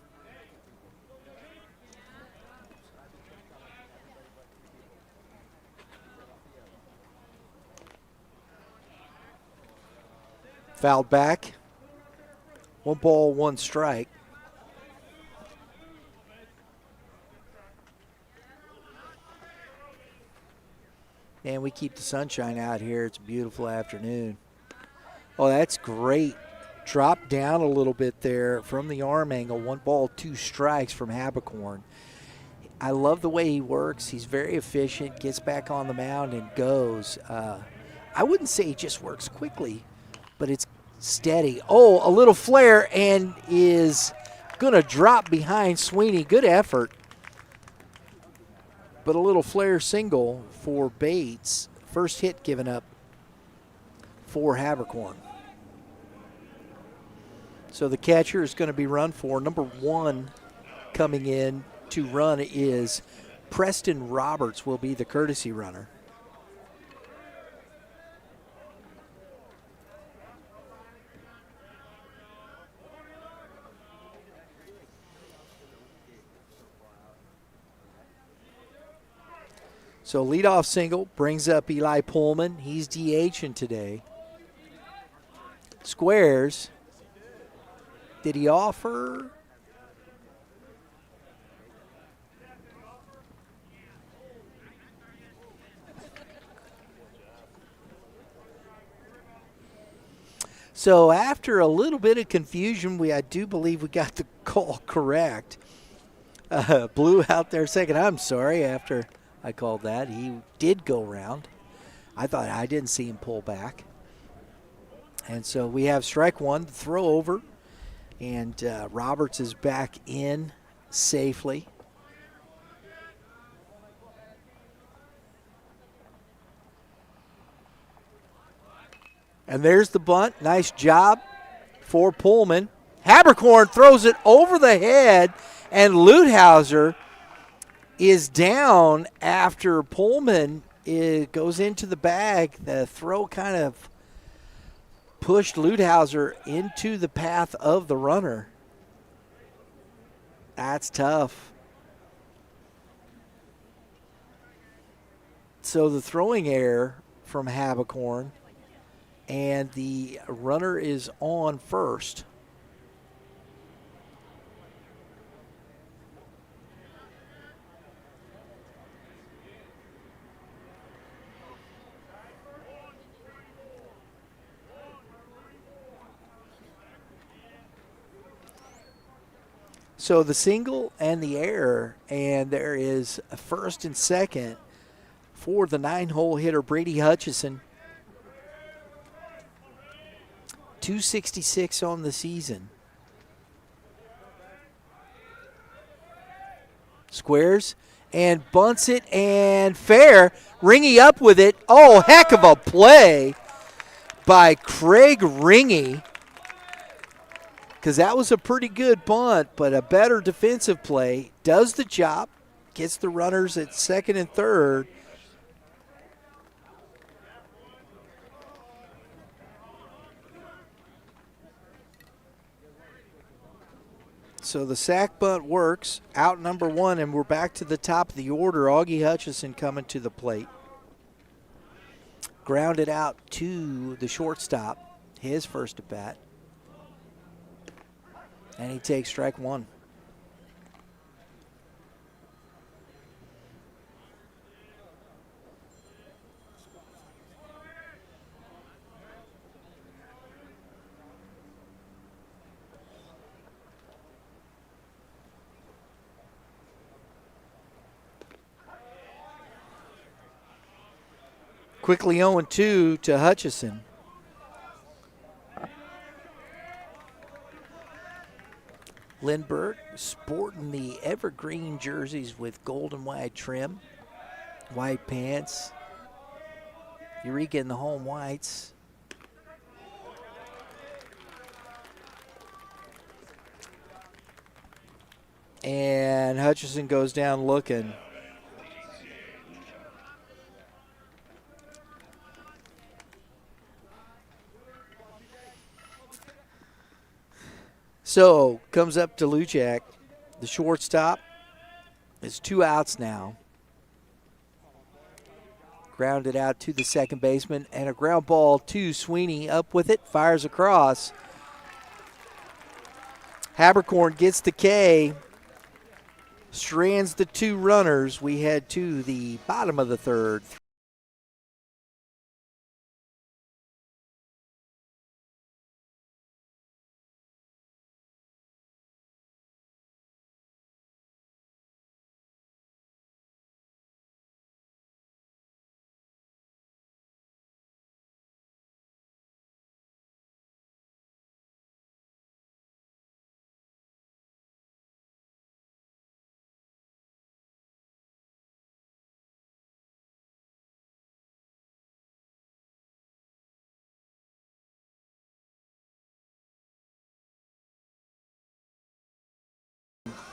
Fouled back. 1 ball, 1 strike. And we keep the sunshine out here. It's a beautiful afternoon. Oh, that's great. Drop down a little bit there from the arm angle. 1 ball, 2 strikes from Habercorn. I love the way he works. He's very efficient, gets back on the mound and goes. I wouldn't say he just works quickly, but it's steady. Oh, a little flare and is going to drop behind Sweeney. Good effort. But a little flare single for Bates. First hit given up for Habercorn. So the catcher is going to be run for. Number 1 coming in to run is Preston Roberts, will be the courtesy runner. So leadoff single brings up Eli Pullman. He's DHing today. Squares. Did he offer? So after a little bit of confusion, I do believe we got the call correct. Blue out there second. I'm sorry, after I called that. He did go around. I didn't see him pull back. And so we have strike 1, throw over, and Roberts is back in safely. And there's the bunt. Nice job for Pullman. Habercorn throws it over the head, and Ludhauser is down after Pullman goes into the bag. The throw kind of pushed Ludhauser into the path of the runner. That's tough. So the throwing error from Habercorn, and the runner is on first. So the single and the error, and there is a first and second for the 9-hole hitter, Brady Hutchison. 266 on the season. Squares and bunts it, and fair. Ringy up with it. Oh, heck of a play by Craig Ringy, because that was a pretty good bunt, but a better defensive play. Does the job, gets the runners at second and third. So the sack bunt works, out number 1, and we're back to the top of the order. Augie Hutchison coming to the plate. Grounded out to the shortstop, his first at bat. And he takes strike 1. Quickly 0-2 to Hutchison. Lindbergh sporting the evergreen jerseys with gold and white trim, white pants. Eureka in the home whites. And Hutchison goes down looking. So, comes up to Lujack, the shortstop. It's 2 outs now. Grounded out to the second baseman, and a ground ball to Sweeney. Up with it, fires across. Habercorn gets the K, strands the 2 runners. We head to the bottom of the third.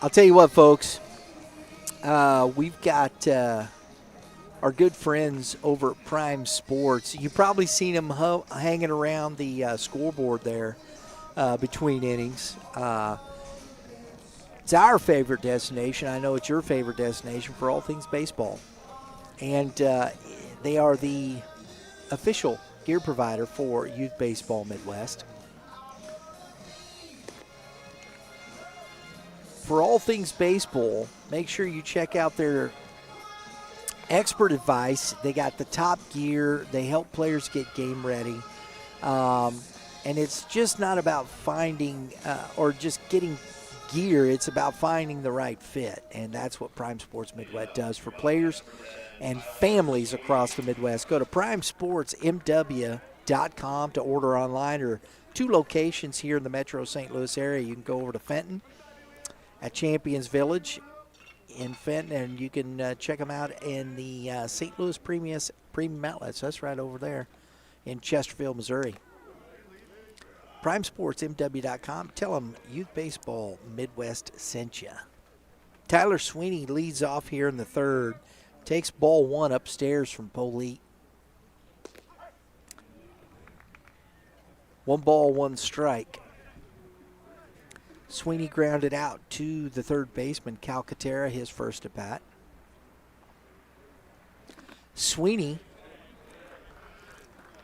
I'll tell you what, folks. We've got our good friends over at Prime Sports. You've probably seen them hanging around the scoreboard there between innings. It's our favorite destination. I know it's your favorite destination for all things baseball. And they are the official gear provider for Youth Baseball Midwest. For all things baseball, make sure you check out their expert advice. They got the top gear. They help players get game ready. And it's just not about finding or just getting gear. It's about finding the right fit. And that's what Prime Sports Midwest does for players and families across the Midwest. Go to primesportsmw.com to order online, or 2 locations here in the Metro St. Louis area. You can go over to Fenton at Champions Village in Fenton, and you can check them out in the St. Louis Premium Outlets. That's right over there in Chesterfield, Missouri. PrimeSportsMW.com. Tell them Youth Baseball Midwest sent you. Tyler Sweeney leads off here in the third. Takes ball 1 upstairs from Polite. 1 ball, 1 strike. Sweeney grounded out to the third baseman, Calcaterra, his first at bat. Sweeney,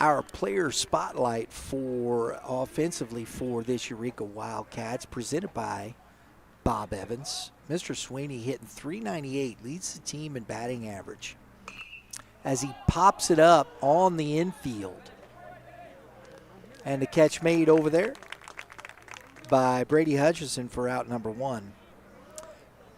our player spotlight for offensively for this Eureka Wildcats, presented by Bob Evans. Mr. Sweeney hitting .398, leads the team in batting average as he pops it up on the infield. And the catch made over there by Brady Hutchison for out number 1.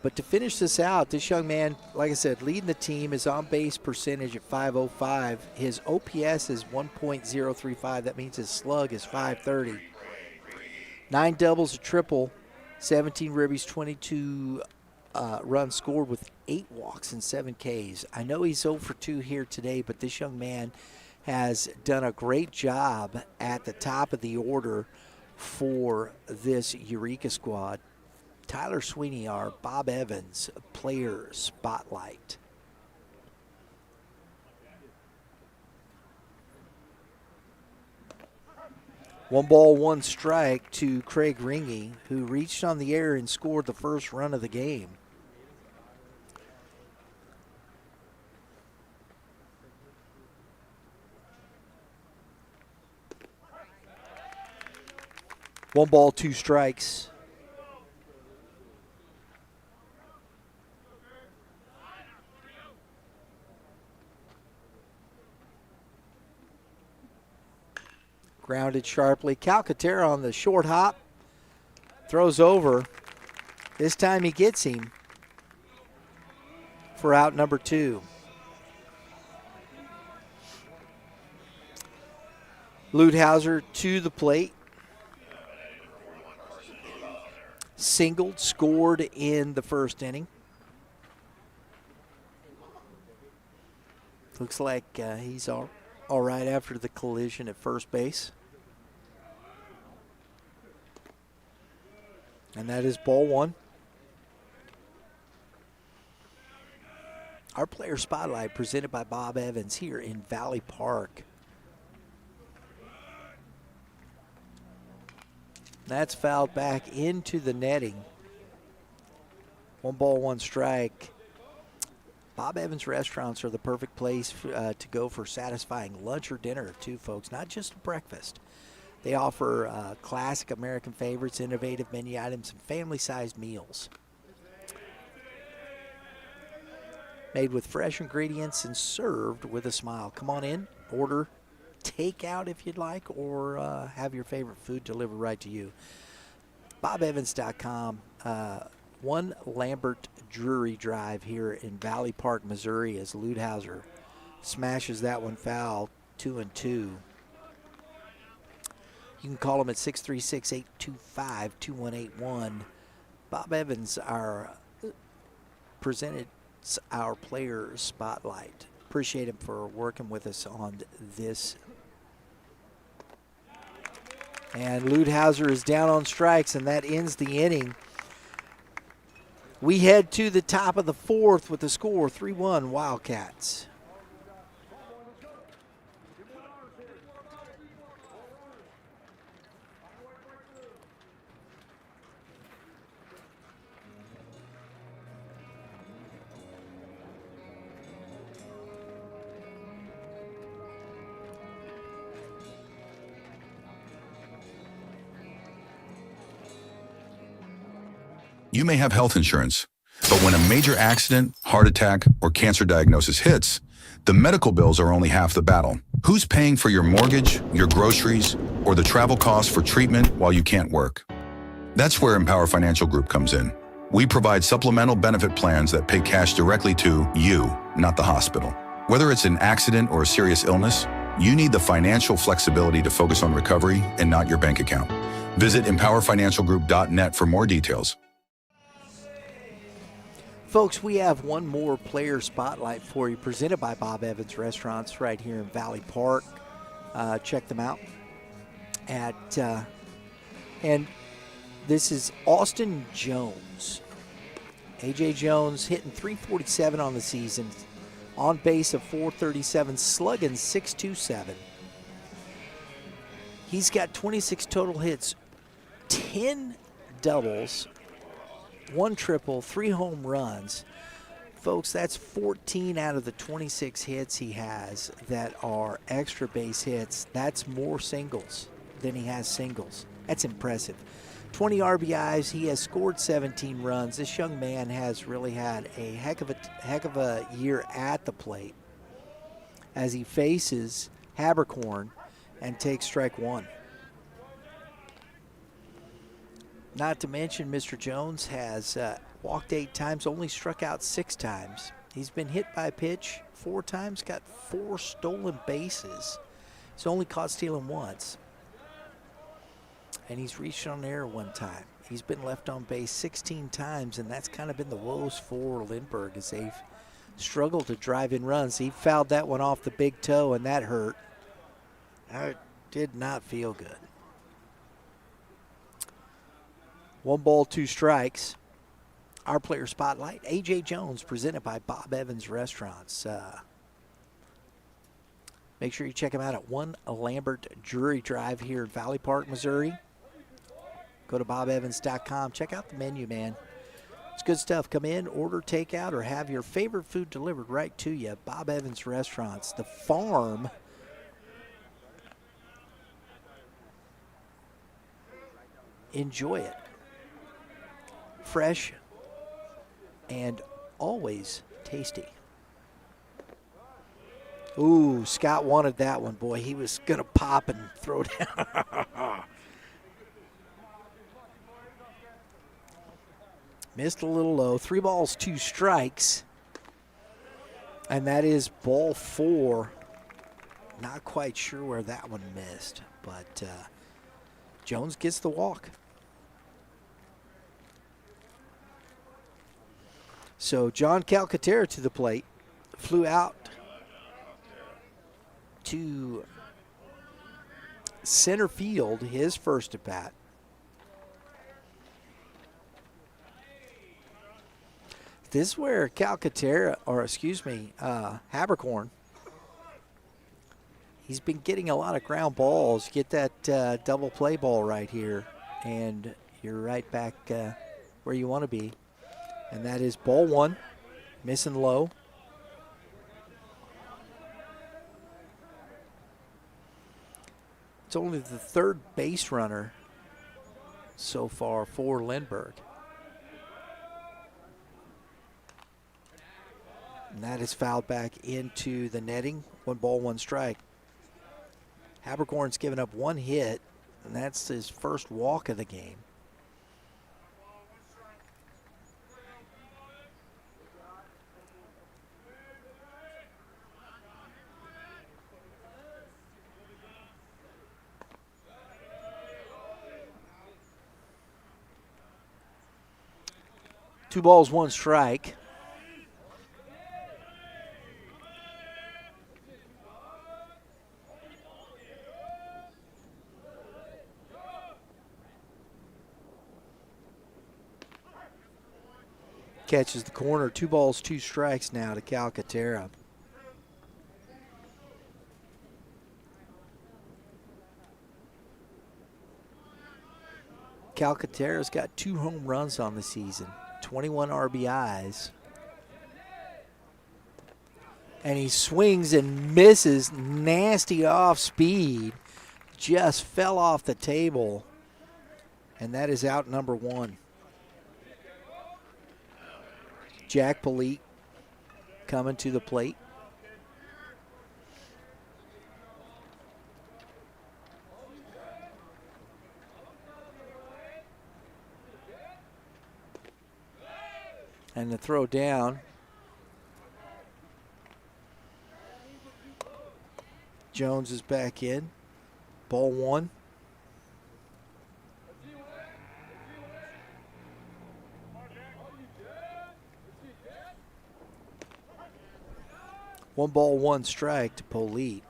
But to finish this out, this young man, like I said, leading the team, his on-base percentage at .505. His OPS is 1.035. That means his slug is .530. 9 doubles, a triple, 17 ribbies, 22 runs scored with 8 walks and 7 Ks. I know he's 0 for 2 here today, but this young man has done a great job at the top of the order for this Eureka squad. Tyler Sweeney, our Bob Evans player spotlight. One ball, 1 strike to Craig Ringy, who reached on the air and scored the first run of the game. One ball, 2 strikes. Grounded sharply. Calcaterra on the short hop. Throws over. This time he gets him for out number 2. Ludhauser to the plate. Singled, scored in the first inning. Looks like he's all right after the collision at first base. And that is ball 1. Our player spotlight presented by Bob Evans here in Valley Park. That's fouled back into the netting. 1 ball, 1 strike. Bob Evans restaurants are the perfect place to go for satisfying lunch or dinner too, folks. Not just breakfast. They offer classic American favorites, innovative menu items, and family-sized meals. Made with fresh ingredients and served with a smile. Come on in, order takeout if you'd like, or have your favorite food delivered right to you. BobEvans.com. 1 Lambert Drury Drive here in Valley Park, Missouri, as Ludhauser smashes that one foul, 2-2. You can call them at 636-825-2181. Bob Evans presented our player spotlight. Appreciate him for working with us on this. And Ludhauser is down on strikes, and that ends the inning. We head to the top of the fourth with the score 3-1 Wildcats. You may have health insurance, but when a major accident, heart attack, or cancer diagnosis hits, the medical bills are only half the battle. Who's paying for your mortgage, your groceries, or the travel costs for treatment while you can't work? That's where Empower Financial Group comes in. We provide supplemental benefit plans that pay cash directly to you, not the hospital. Whether it's an accident or a serious illness, you need the financial flexibility to focus on recovery and not your bank account. Visit empowerfinancialgroup.net for more details. Folks, we have one more player spotlight for you, presented by Bob Evans Restaurants right here in Valley Park. Check them out. And this is Austin Jones. A.J. Jones hitting .347 on the season, on base of .437, slugging .627. He's got 26 total hits, 10 doubles, 1 triple, 3 home runs. Folks, that's 14 out of the 26 hits he has that are extra base hits. That's more singles than he has singles. That's impressive. 20 RBIs. He has scored 17 runs. This young man has really had a heck of a year at the plate as he faces Habercorn and takes strike one. Not to mention, Mr. Jones has walked 8 times, only struck out 6 times. He's been hit by a pitch 4 times, got 4 stolen bases. He's only caught stealing once. And he's reached on error 1 time. He's been left on base 16 times, and that's kind of been the woes for Lindbergh as they've struggled to drive in runs. He fouled that one off the big toe, and that hurt. That did not feel good. 1 ball, 2 strikes. Our player spotlight, A.J. Jones, presented by Bob Evans Restaurants. Make sure you check him out at 1 Lambert Drury Drive here in Valley Park, Missouri. Go to bobevans.com. Check out the menu, man. It's good stuff. Come in, order takeout, or have your favorite food delivered right to you. Bob Evans Restaurants, the farm. Enjoy it. Fresh and always tasty. Ooh, Scott wanted that one, boy. He was going to pop and throw down. Missed a little low. 3 balls, 2 strikes. And that is ball 4. Not quite sure where that one missed, but Jones gets the walk. So John Calcaterra to the plate, flew out to center field, his first at bat. This is where Habercorn, he's been getting a lot of ground balls. Get that double play ball right here, and you're right back where you want to be. And that is ball 1, missing low. It's only the 3rd base runner so far for Lindbergh. And that is fouled back into the netting. 1 ball, 1 strike. Habercorn's given up 1 hit, and that's his first walk of the game. Two balls, 1 strike. catches the corner. 2 balls, 2 strikes now to Calcaterra. Calcaterra's got 2 home runs on the season, 21 RBIs. And he swings and misses, nasty off speed, just fell off the table. And that is out number 1. Jack Pite coming to the plate. And the throw down. Jones is back in. Ball 1. One ball, 1 strike to Polite.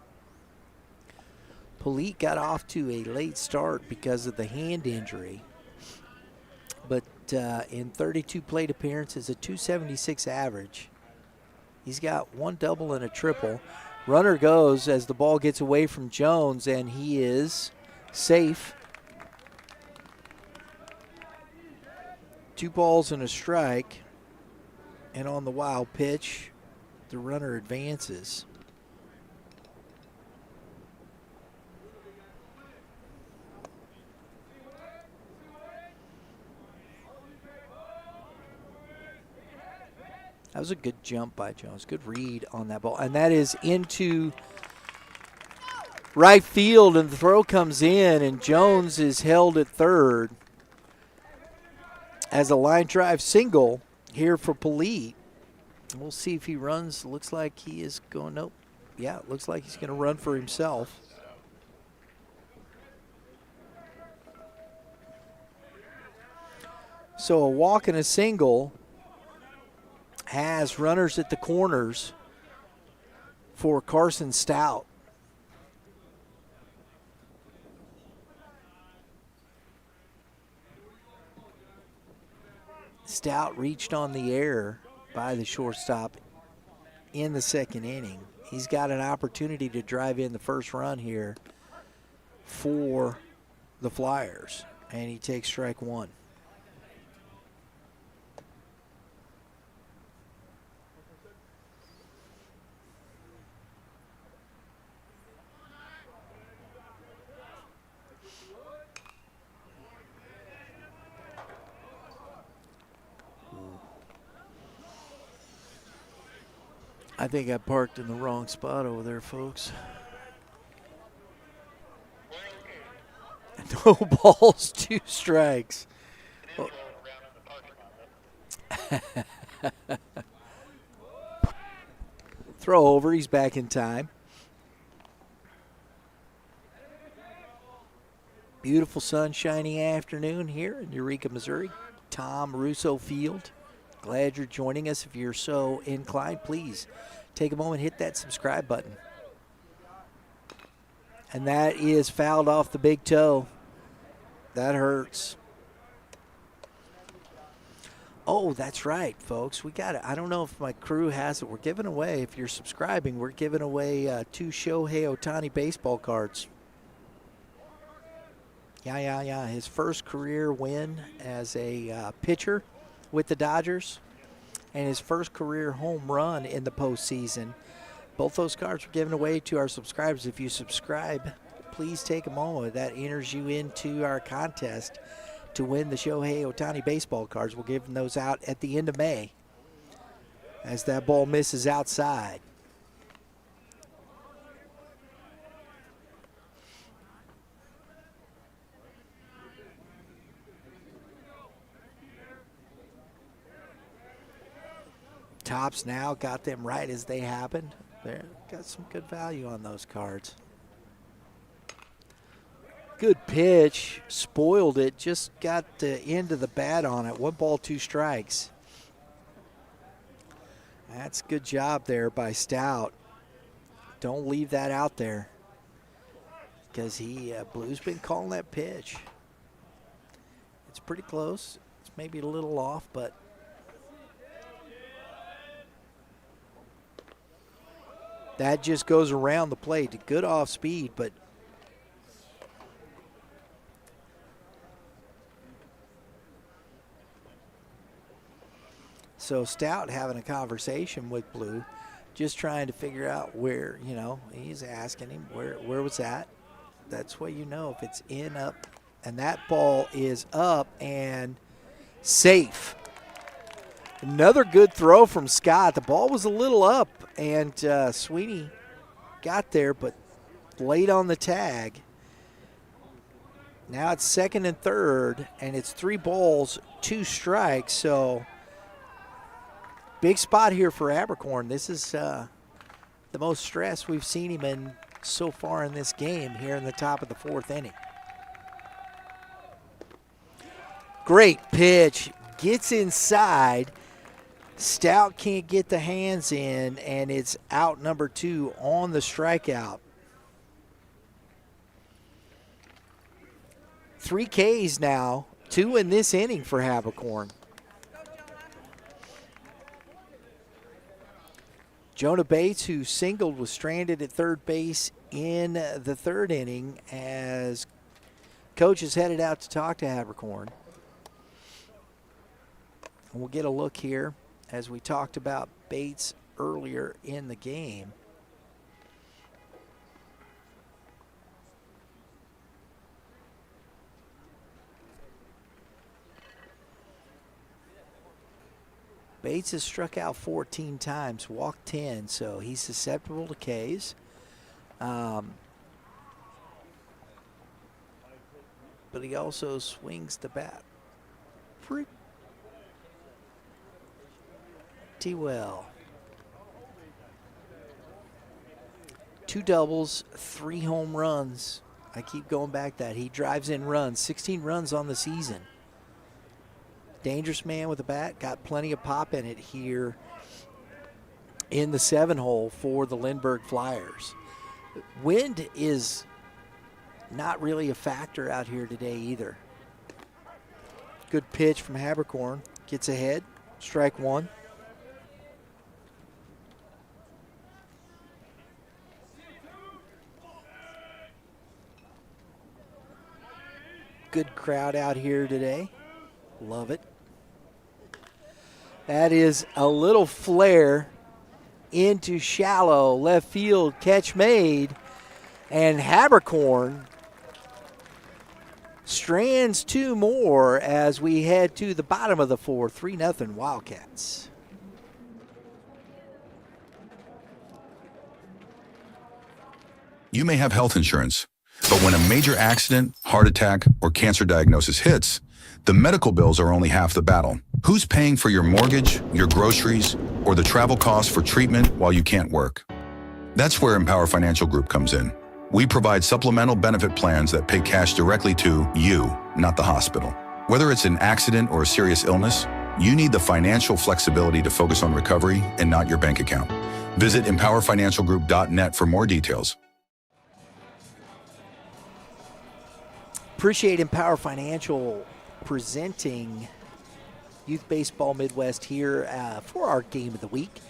Polite got off to a late start because of the hand injury. But in 32 plate appearances, a .276 average. He's got 1 double and a triple. Runner goes as the ball gets away from Jones, and he is safe. 2 balls and a strike. And on the wild pitch, the runner advances. That was a good jump by Jones. Good read on that ball. And that is into right field, and the throw comes in, and Jones is held at third as a line drive single here for Polite. We'll see if he runs. Looks like he is going, nope. Yeah, it looks like he's going to run for himself. So a walk and a single has runners at the corners for Carson Stout. Stout reached on the air by the shortstop in the second inning. He's got an opportunity to drive in the first run here for the Flyers, and he takes strike 1. I think I parked in the wrong spot over there, folks. No balls, 2 strikes. Oh. Throw over, he's back in time. Beautiful sunshiny afternoon here in Eureka, Missouri. Tom Russo Field. Glad you're joining us. If you're so inclined, please take a moment, hit that subscribe button. And that is fouled off the big toe. That hurts. Oh, that's right, folks. We got it. I don't know if my crew has it. We're giving away, if you're subscribing, we're giving away 2 Shohei Ohtani baseball cards. Yeah. His first career win as a pitcher with the Dodgers, and his first career home run in the postseason. Both those cards were given away to our subscribers. If you subscribe, please take a moment. That enters you into our contest to win the Shohei Ohtani baseball cards. We'll give those out at the end of May as that ball misses outside. Tops now got them right as they happened. There, got some good value on those cards. Good pitch, spoiled it, just got the end of the bat on it. 1 ball, 2 strikes. That's a good job there by Stout. Don't leave that out there because Blue's been calling that pitch. It's pretty close. It's maybe a little off, but That just goes around the plate. Good off speed, but so Stout having a conversation with Blue, just trying to figure out where, he's asking him where was that. That's what if it's in, up, and that ball is up and safe. Another good throw from Scott. The ball was a little up, and Sweeney got there, but late on the tag. Now it's second and third, and it's 3 balls, 2 strikes. So big spot here for Habercorn. This is the most stress we've seen him in so far in this game here in the top of the 4th inning. Great pitch. Gets inside. Stout can't get the hands in, and it's out number 2 on the strikeout. 3 Ks now, 2 in this inning for Habercorn. Jonah Bates, who singled, was stranded at third base in the 3rd inning as coach is headed out to talk to Habercorn. We'll get a look here as we talked about Bates earlier in the game. Bates has struck out 14 times, walked 10, so he's susceptible to Ks. But he also swings the bat pretty well. 2 doubles, 3 home runs. I keep going back that. He drives in runs, 16 runs on the season. Dangerous man with a bat, got plenty of pop in it here in the 7-hole for the Lindbergh Flyers. Wind is not really a factor out here today either. Good pitch from Habercorn, gets ahead, strike 1. Good crowd out here today. Love it. That is a little flare into shallow left field, catch made, and Habercorn strands 2 more as we head to the bottom of the 4th, 3-0 Wildcats. You may have health insurance, but when a major accident, heart attack, or cancer diagnosis hits, the medical bills are only half the battle. Who's paying for your mortgage, your groceries, or the travel costs for treatment while you can't work? That's where Empower Financial Group comes in. We provide supplemental benefit plans that pay cash directly to you, not the hospital. Whether it's an accident or a serious illness, you need the financial flexibility to focus on recovery and not your bank account. Visit empowerfinancialgroup.net for more details. Appreciate Empower Financial presenting Youth Baseball Midwest here for our game of the week.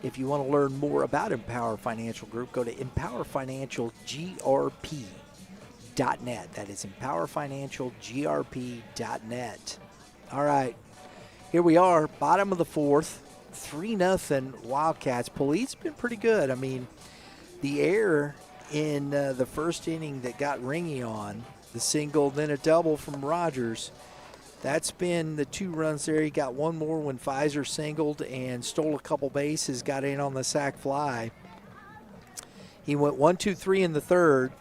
If you want to learn more about Empower Financial Group, go to empowerfinancialgrp.net. That is empowerfinancialgrp.net. All right, here we are, bottom of the 4th, 3-0 Wildcats. Polite's been pretty good. I mean, the error in the 1st inning that got Ringy on, the single, then a double from Rogers. That's been the 2 runs there. He got 1 more when Pfizer singled and stole a couple bases, got in on the sac fly. He went 1-2-3 in the 3rd,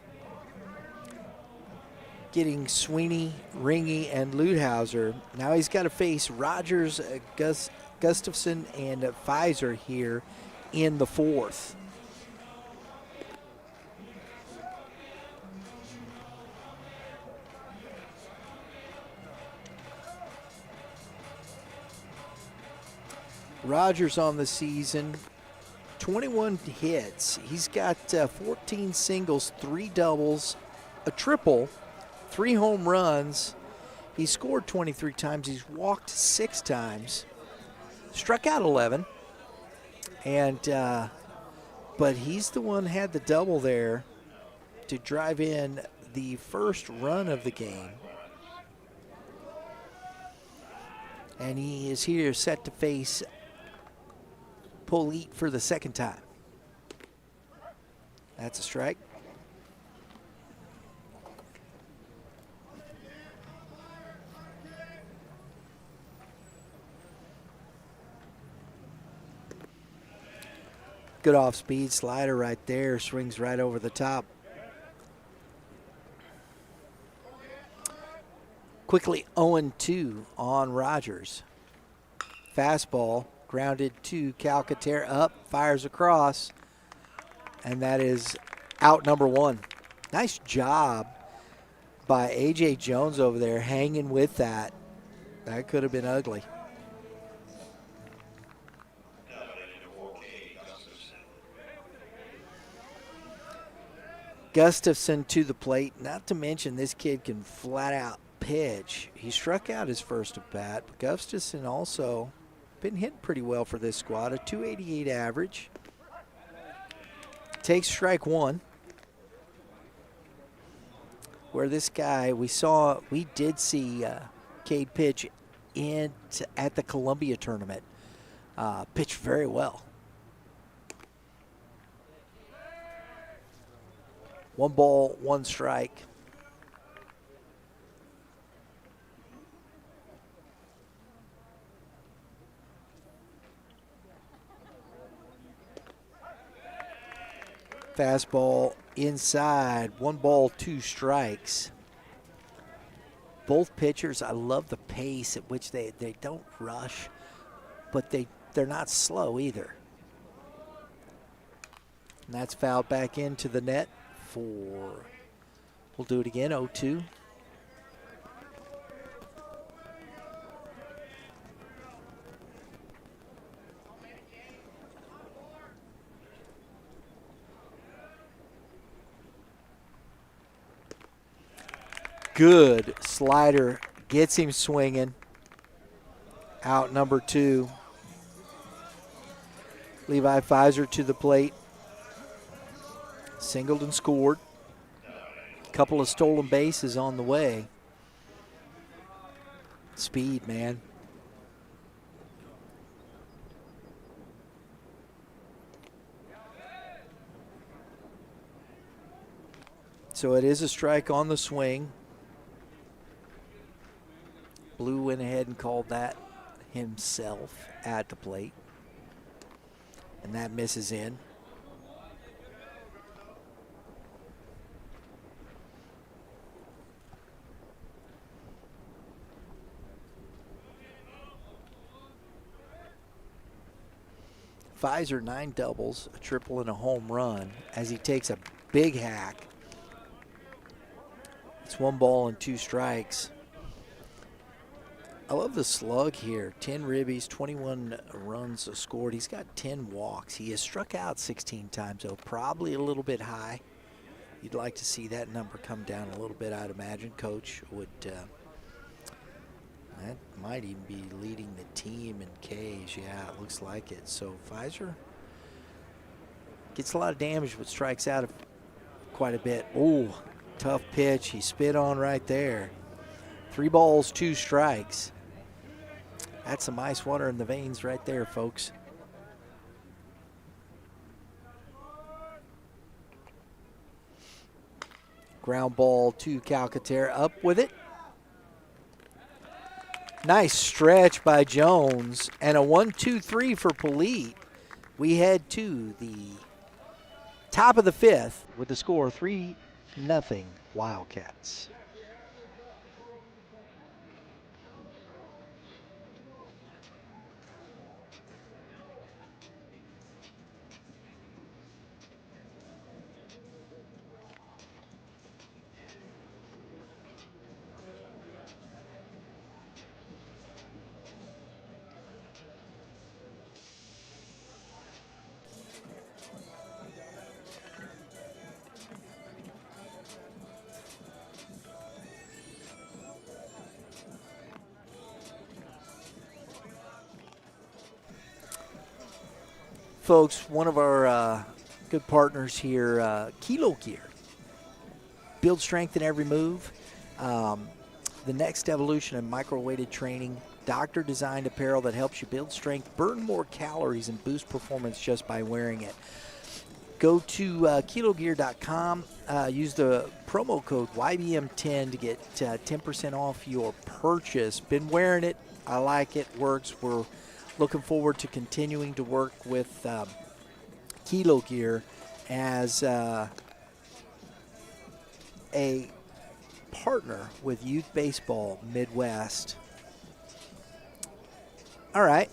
getting Sweeney, Ringy, and Ludhauser. Now he's got to face Rogers, Gustafson, and Pfizer here in the 4th. Rogers on the season, 21 hits. He's got 14 singles, 3 doubles, a triple, 3 home runs. He scored 23 times. He's walked 6 times, struck out 11, and But he's the one had the double there to drive in the first run of the game. And he is here set to face Polite for the second time. That's a strike. Good off-speed slider right there, swings right over the top. Quickly 0-2 on Rogers. Fastball grounded to Calcaterra, up, fires across, and that is out number one. Nice job by A.J. Jones over there hanging with that. That could have been ugly. Gustafson to the plate. Not to mention this kid can flat out pitch. He struck out his first at bat, but Gustafson also been hitting pretty well for this squad. A .288 average. Takes strike one. Where this guy, we did see Cade pitch at the Columbia tournament. Pitched very well. 1 ball, 1 strike. Fastball inside, 1 ball, 2 strikes. Both pitchers, I love the pace at which they don't rush, but they're not slow either. And that's fouled back into the net. We'll do it again, 0-2. Good slider, gets him swinging. Out number 2. Levi Pfizer to the plate. Singled and scored. Couple of stolen bases on the way. Speed, man. So it is a strike on the swing. Blue went ahead and called that himself at the plate. And that misses in. Pfizer 9 doubles, a triple and a home run as he takes a big hack. It's 1 ball and 2 strikes. I love the slug here. 10 ribbies, 21 runs scored. He's got 10 walks. He has struck out 16 times, though probably a little bit high. You'd like to see that number come down a little bit, I'd imagine. Coach would, that might even be leading the team in Ks. Yeah, it looks like it. So Pfizer gets a lot of damage but strikes out quite a bit. Oh, tough pitch. He spit on right there. 3 balls, 2 strikes. That's some ice water in the veins right there, folks. Ground ball to Calcaterra, up with it. Nice stretch by Jones, and a 1-2-3 for Polite. We head to the top of the 5th with the score 3-0 Wildcats. Folks, one of our Good partners here. Kilo Gear. Build strength in every move. The next evolution in micro-weighted training. Doctor-designed apparel that helps you build strength, burn more calories, and boost performance just by wearing it. Go to kilogear.com. Use the promo code YBM10 to get 10% off your purchase. Been wearing it. I like it. Works. We're looking forward to continuing to work with Kilo Gear as a partner with Youth Baseball Midwest. All right.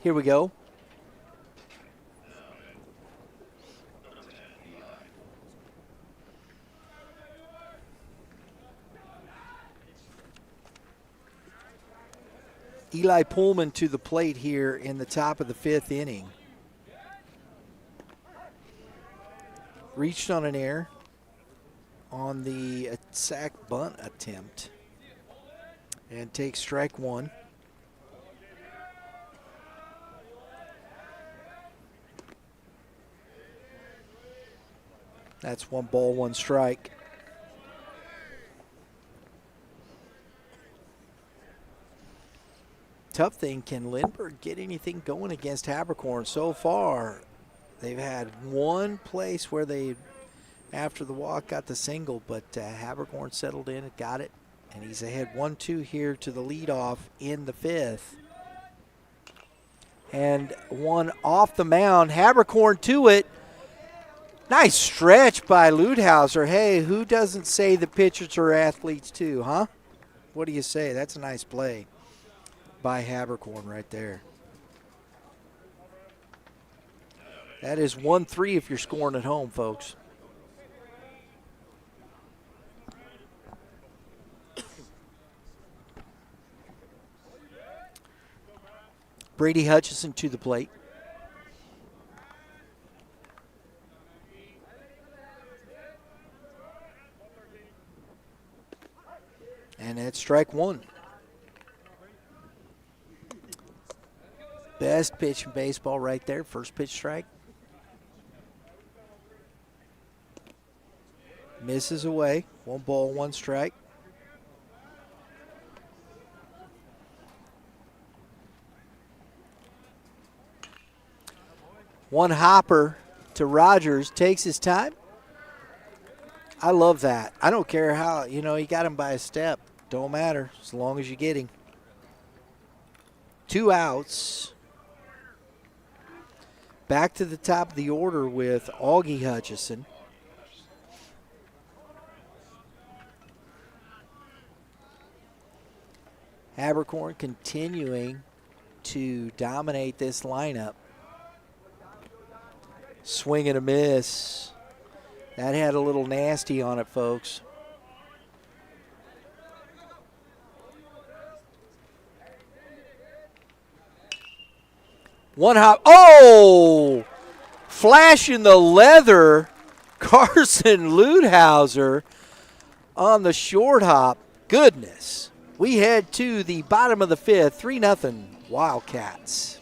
Here we go. Eli Pullman to the plate here in the top of the 5th inning. Reached on an error on the sac bunt attempt and takes strike 1. That's 1 ball, 1 strike. Tough thing, can Lindbergh get anything going against Habercorn? So far, they've had one place where they, after the walk, got the single, but Habercorn settled in and got it, and he's ahead 1-2 here to the leadoff in the 5th. And one off the mound, Habercorn to it. Nice stretch by Ludhauser. Hey, who doesn't say the pitchers are athletes too, huh? What do you say? That's a nice play by Habercorn right there. That is 1-3 if you're scoring at home, folks. Brady Hutchison to the plate. And that's strike 1. Best pitch in baseball right there. First pitch strike. Misses away. 1 ball, 1 strike. One hopper to Rogers. Takes his time. I love that. I don't care how, he got him by a step. Don't matter as long as you get him. 2 outs. Back to the top of the order with Augie Hutchison. Habercorn continuing to dominate this lineup. Swing and a miss. That had a little nasty on it, folks. One hop. Oh! Flashing the leather. Carson Ludhauser on the short hop. Goodness. We head to the bottom of the 5th. 3-0 Wildcats.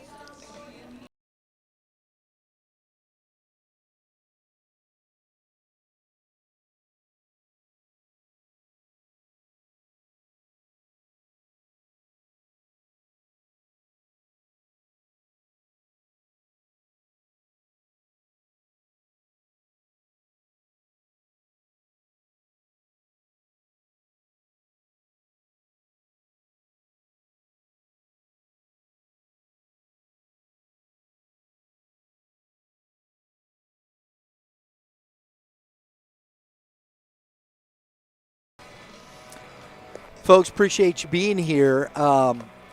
Folks, appreciate you being here.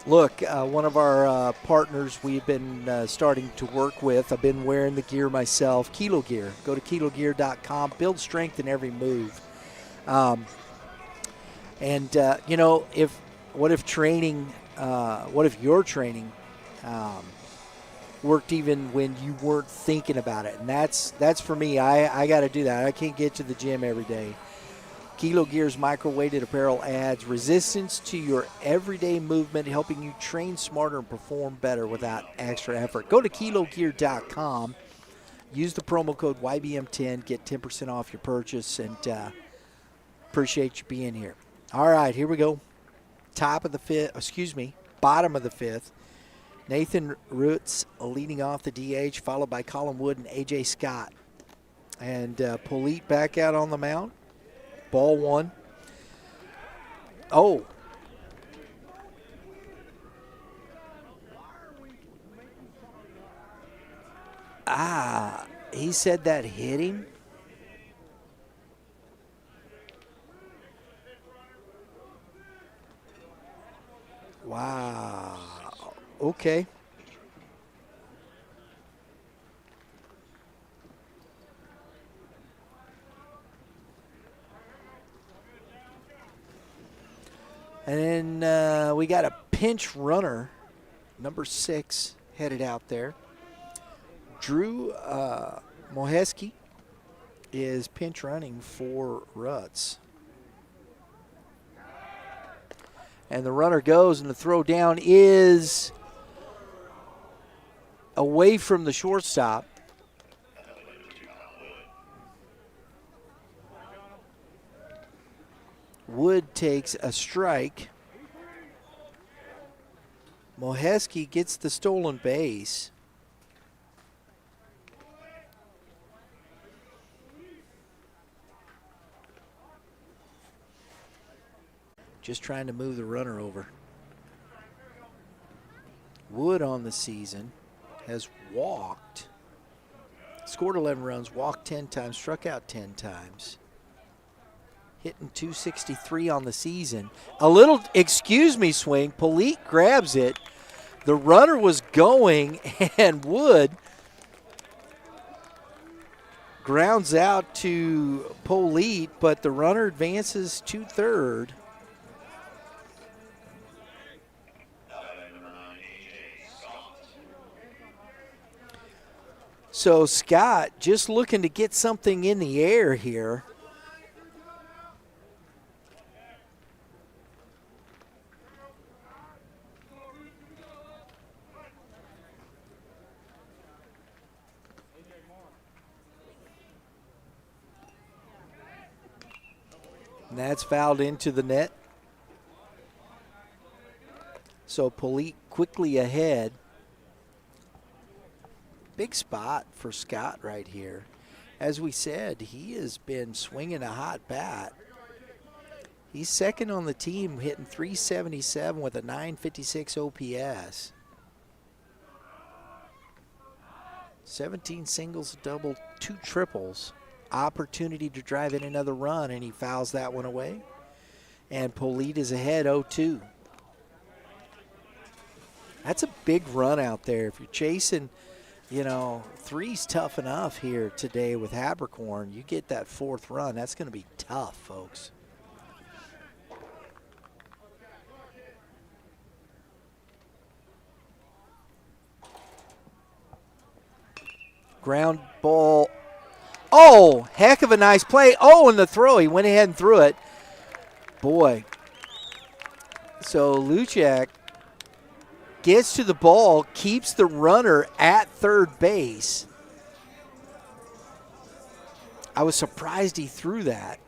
Look, one of our partners we've been starting to work with, I've been wearing the gear myself, Kilo Gear. Go to kilogear.com. Build strength in every move. What if your training worked even when you weren't thinking about it? And that's for me. I got to do that. I can't get to the gym every day. Kilo Gear's micro-weighted apparel adds resistance to your everyday movement, helping you train smarter and perform better without extra effort. Go to kilogear.com. Use the promo code YBM10, get 10% off your purchase, and appreciate you being here. All right, here we go. Bottom of the fifth. Nathan Roots leading off the DH, followed by Colin Wood and A.J. Scott. And Polite back out on the mound. Ball one. Oh. He said that hit him. Wow. Okay. And then we got a pinch runner, number 6, headed out there. Drew Moheski is pinch running for Rutz. And the runner goes, and the throw down is away from the shortstop. Wood takes a strike. Moheski gets the stolen base. Just trying to move the runner over. Wood on the season has walked, scored 11 runs, walked 10 times, struck out 10 times. Hitting .263 on the season. A little, excuse me, swing. Polite grabs it. The runner was going, and Wood grounds out to Polite, but the runner advances to third. So Scott just looking to get something in the air here. And that's fouled into the net. So Polite quickly ahead. Big spot for Scott right here. As we said, he has been swinging a hot bat. He's second on the team, hitting .377 with a .956 OPS. 17 singles, double, 2 triples. Opportunity to drive in another run, and he fouls that one away. And Polite is ahead 0-2. That's a big run out there. If you're chasing, you know, 3's tough enough here today with Habercorn. You get that 4th run, that's going to be tough, folks. Ground ball. Oh, heck of a nice play. Oh, and the throw. He went ahead and threw it. Boy. So Luchak gets to the ball, keeps the runner at third base. I was surprised he threw that.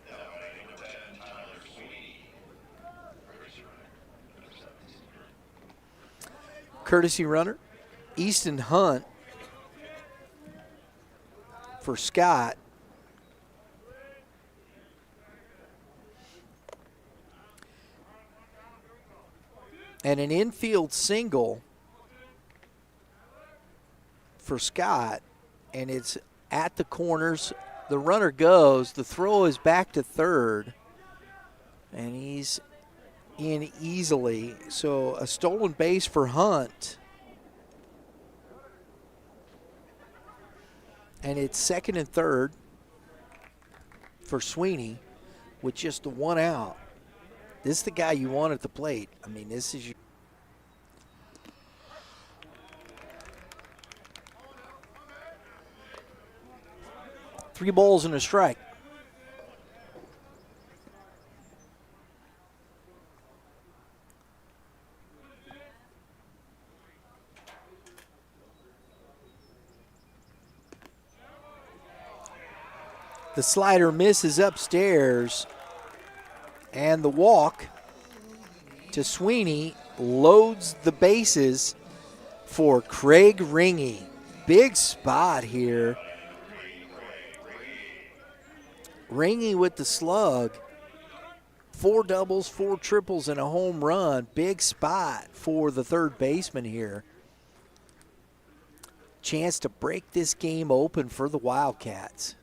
Courtesy runner, Easton Hunt for Scott. And an infield single for Scott, and it's at the corners. The runner goes, the throw is back to third, and he's in easily. So a stolen base for Hunt. And it's second and third for Sweeney with just the one out. This is the guy you want at the plate. I mean, this is your. Three balls and a strike. The slider misses upstairs, and the walk to Sweeney loads the bases for Craig Ringy. Big spot here. Ringy with the slug. 4 doubles, 4 triples, and a home run. Big spot for the third baseman here. Chance to break this game open for the Wildcats.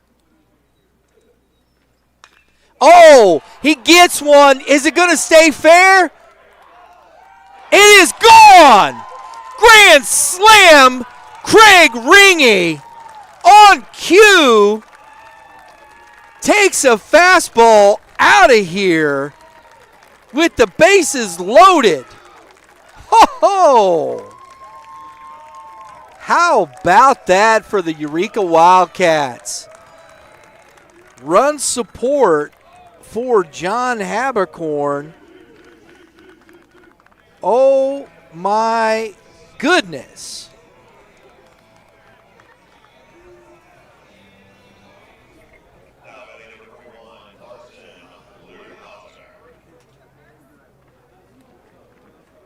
Oh, he gets one. Is it going to stay fair? It is gone. Grand slam, Craig Ringy on cue. Takes a fastball out of here with the bases loaded. Ho ho! How about that for the Eureka Wildcats? Run support for John Habercorn. Oh my goodness.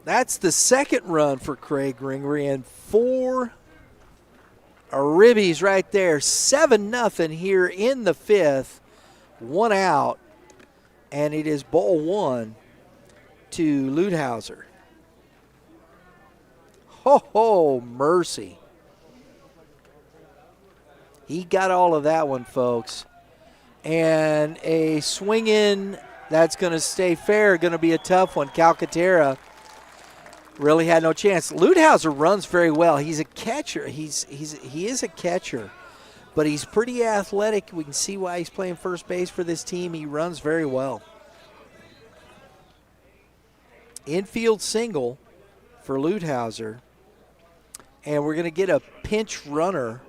That's the second run for Craig Ringery, and 4 ribbies right there. 7-0 here in the 5th. 1 out, and it is ball 1 to Ludhauser. Ho ho, mercy. He got all of that one, folks. And a swing in that's going to stay fair, going to be a tough one. Calcaterra really had no chance. Ludhauser runs very well. He's a catcher. He is a catcher, but he's pretty athletic. We can see why he's playing first base for this team. He runs very well. Infield single for Ludhauser, and we're going to get a pinch runner,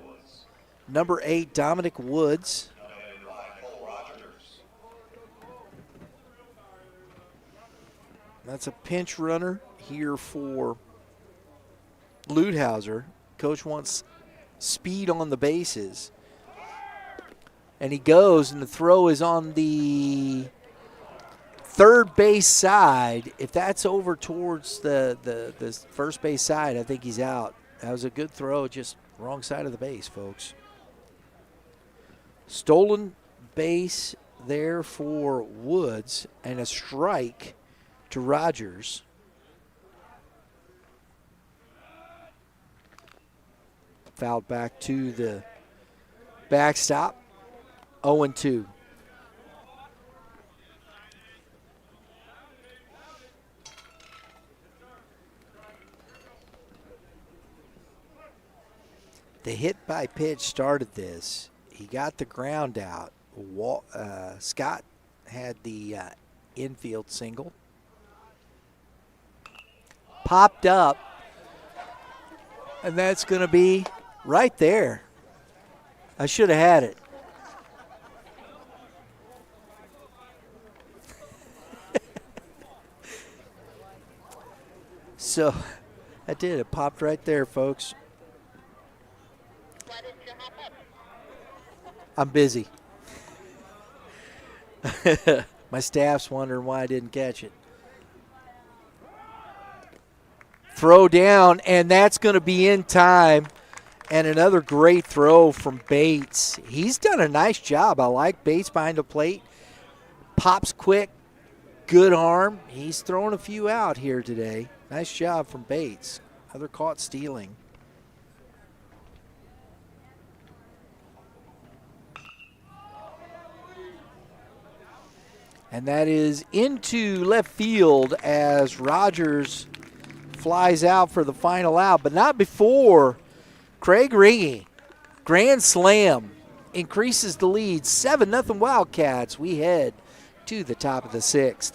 number 8, Dominic Woods. That's a pinch runner here for Ludhauser. Coach wants speed on the bases. And he goes, and the throw is on the third base side. If that's over towards the first base side, I think he's out. That was a good throw, just wrong side of the base, folks. Stolen base there for Woods, and a strike to Rogers. Fouled back to the backstop. 0-2. The hit by pitch started this. He got the ground out. Scott had the infield single. Popped up. And that's going to be right there. I should have had it. So, I did. It popped right there, folks. I'm busy. My staff's wondering why I didn't catch it. Throw down, and that's going to be in time. And another great throw from Bates. He's done a nice job. I like Bates behind the plate. Pops quick, good arm. He's thrown a few out here today. Nice job from Bates. Another caught stealing. And that is into left field as Rogers flies out for the final out, but not before Craig Ringy. Grand slam increases the lead. 7-0 Wildcats. We head to the top of the 6th.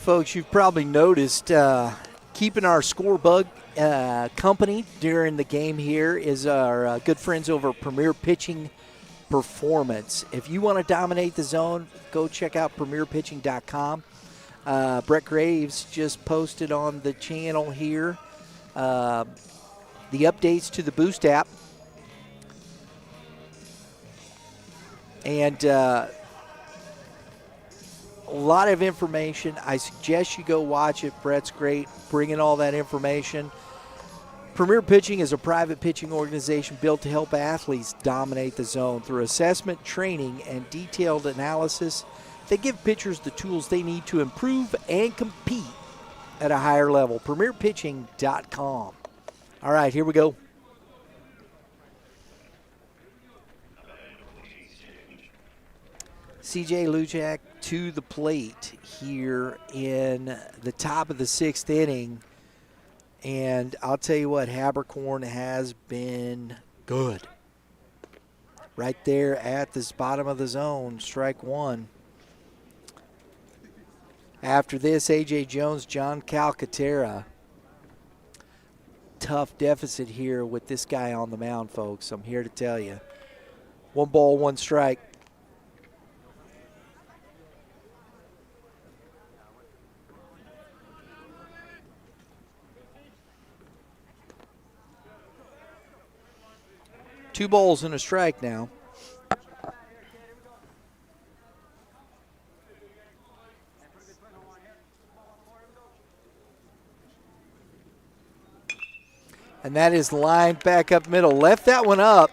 folks, you've probably noticed keeping our score bug company during the game here is our good friends over at Premier Pitching Performance. If you want to dominate the zone, go check out premierpitching.com. Brett Graves just posted on the channel here the updates to the Boost app. And a lot of information. I suggest you go watch it. Brett's great bringing all that information. Premier Pitching is a private pitching organization built to help athletes dominate the zone through assessment, training, and detailed analysis. They give pitchers the tools they need to improve and compete at a higher level. PremierPitching.com. All right, here we go. C.J. Lujak to the plate here in the top of the 6th inning. And I'll tell you what, Habercorn has been good. Right there at the bottom of the zone, strike one. After this, A.J. Jones, John Calcaterra. Tough deficit here with this guy on the mound, folks. I'm here to tell you. 1 ball, 1 strike. Two balls and a strike now. And that is lined back up middle. Left that one up.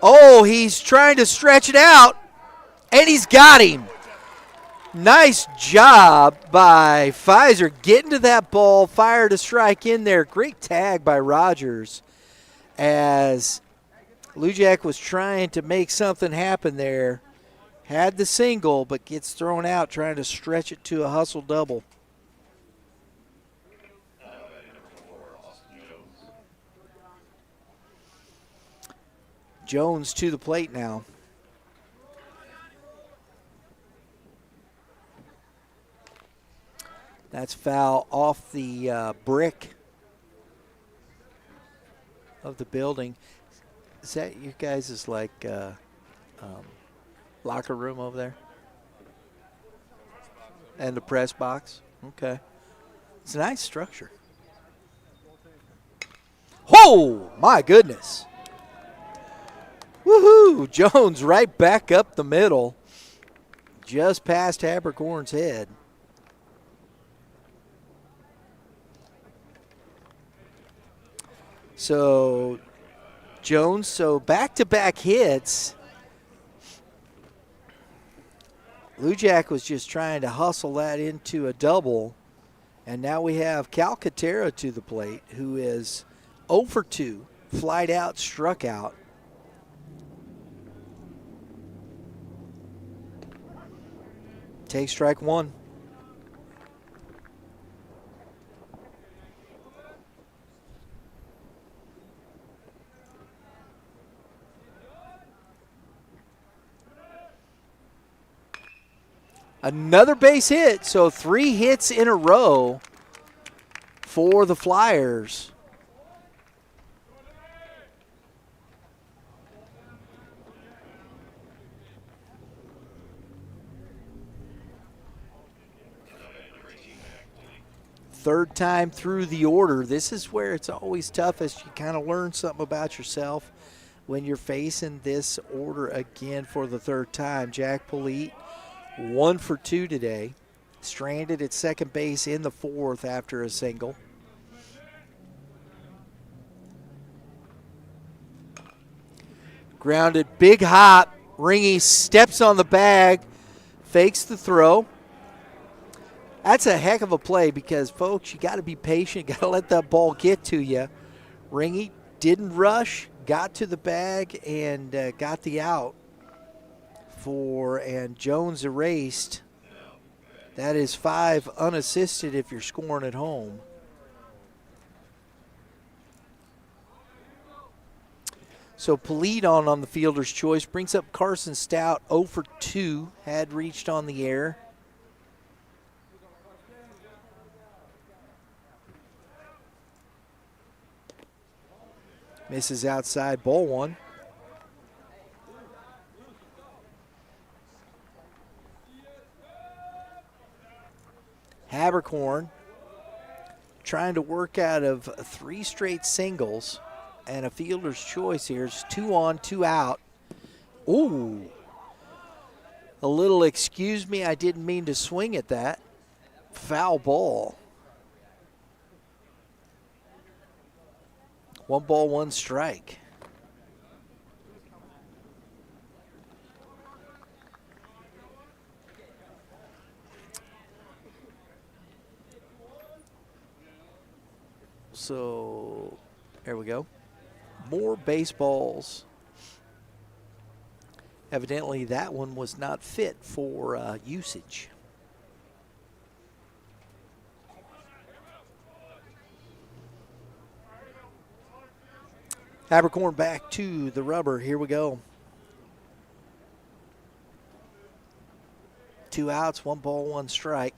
Oh, he's trying to stretch it out. And he's got him. Nice job by Pfizer getting to that ball. Fired a strike in there. Great tag by Rogers as Lujak was trying to make something happen there. Had the single, but gets thrown out trying to stretch it to a hustle double. Jones to the plate now. That's foul off the brick of the building. Is that you guys' like locker room over there? And the press box? Okay. It's a nice structure. Oh, my goodness. Woohoo! Jones right back up the middle. Just past Habercorn's head. So, Jones, back-to-back hits. Lujak was just trying to hustle that into a double. And now we have Calcaterra to the plate, who is 0 for 2. Flied out, struck out. Take strike one. Another base hit, so 3 hits in a row for the Flyers. Third time through the order. This is where it's always toughest. You kind of learn something about yourself when you're facing this order again for the third time. Jack Pite, 1 for 2 today. Stranded at second base in the 4th after a single. Grounded, big hop. Ringy steps on the bag, fakes the throw. That's a heck of a play because, folks, you got to be patient. Got to let that ball get to you. Ringy didn't rush, got to the bag, and got the out. And Jones erased. That is 5 unassisted if you're scoring at home. So Polite on the fielder's choice brings up Carson Stout, 0 for 2, had reached on the air. Misses outside, ball one. Habercorn trying to work out of 3 straight singles and a fielder's choice here. It's 2 on, 2 out. Ooh. A little excuse me, I didn't mean to swing at that. Foul ball. 1 ball, 1 strike. So, there we go. More baseballs. Evidently, that one was not fit for usage. Habercorn back to the rubber. Here we go. 2 outs, 1 ball, 1 strike.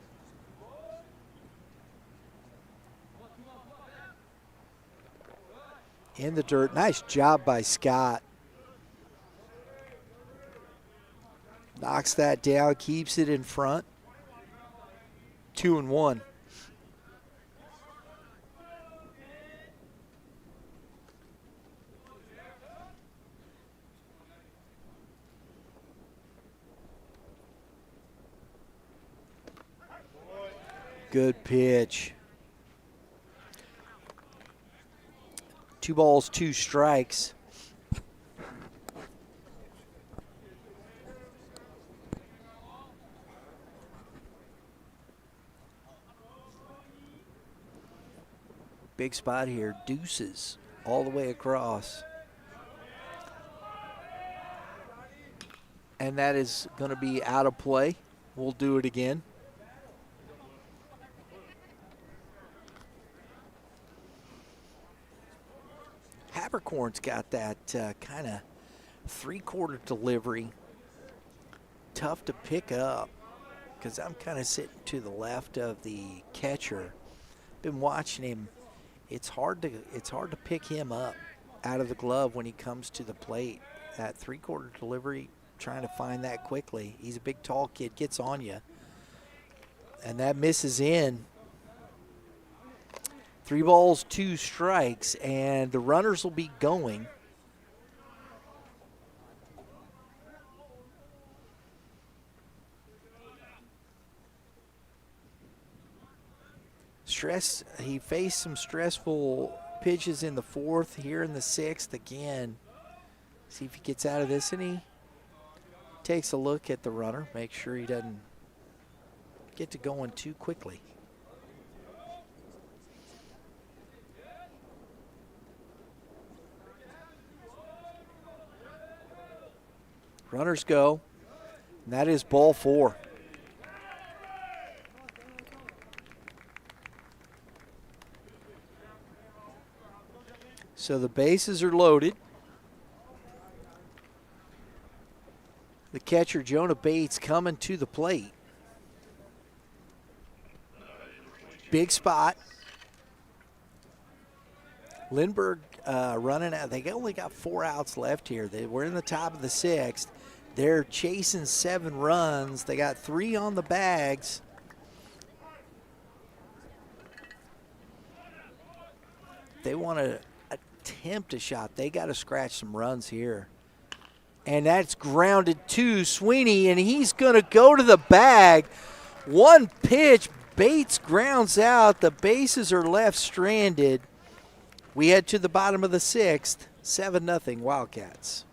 In the dirt. Nice job by Scott. Knocks that down, keeps it in front. 2-1. Good pitch. 2 balls, 2 strikes. Big spot here, deuces all the way across. And that is going to be out of play. We'll do it again. Habercorn's got that kind of 3/4 delivery. Tough to pick up because I'm kind of sitting to the left of the catcher. Been watching him. It's hard to pick him up out of the glove when he comes to the plate. That 3/4 delivery, trying to find that quickly. He's a big, tall kid, gets on you. And that misses in. 3 balls, 2 strikes, and the runners will be going. He faced some stressful pitches in the 4th, here in the 6th again. See if he gets out of this, and he takes a look at the runner, make sure he doesn't get to going too quickly. Runners go, and that is ball 4. So the bases are loaded. The catcher, Jonah Bates, coming to the plate. Big spot. Lindbergh running out. They only got 4 outs left here. We're in the top of the 6th. They're chasing 7 runs. They got 3 on the bags. They want to attempt a shot. They got to scratch some runs here. And that's grounded to Sweeney, and he's going to go to the bag. 1 pitch, Bates grounds out. The bases are left stranded. We head to the bottom of the 6th, 7-0 Wildcats.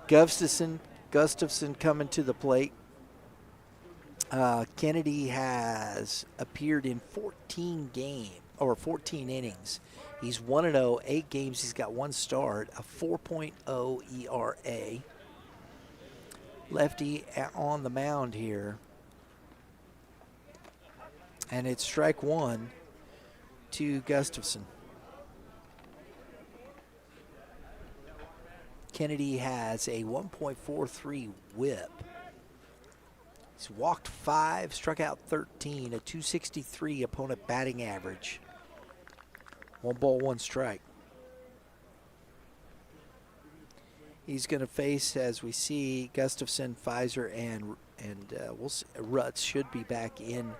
Gustafson coming to the plate. Kennedy has appeared in 14 innings. He's 1-0, 8 games. He's got 1 start, a 4.0 ERA. Lefty on the mound here. And it's strike 1 to Gustafson. Kennedy has a 1.43 whip. He's walked 5, struck out 13, a 263 opponent batting average. 1 ball, 1 strike. He's going to face, as we see, Gustafson, Pfizer, and we'll see, Rutz should be back in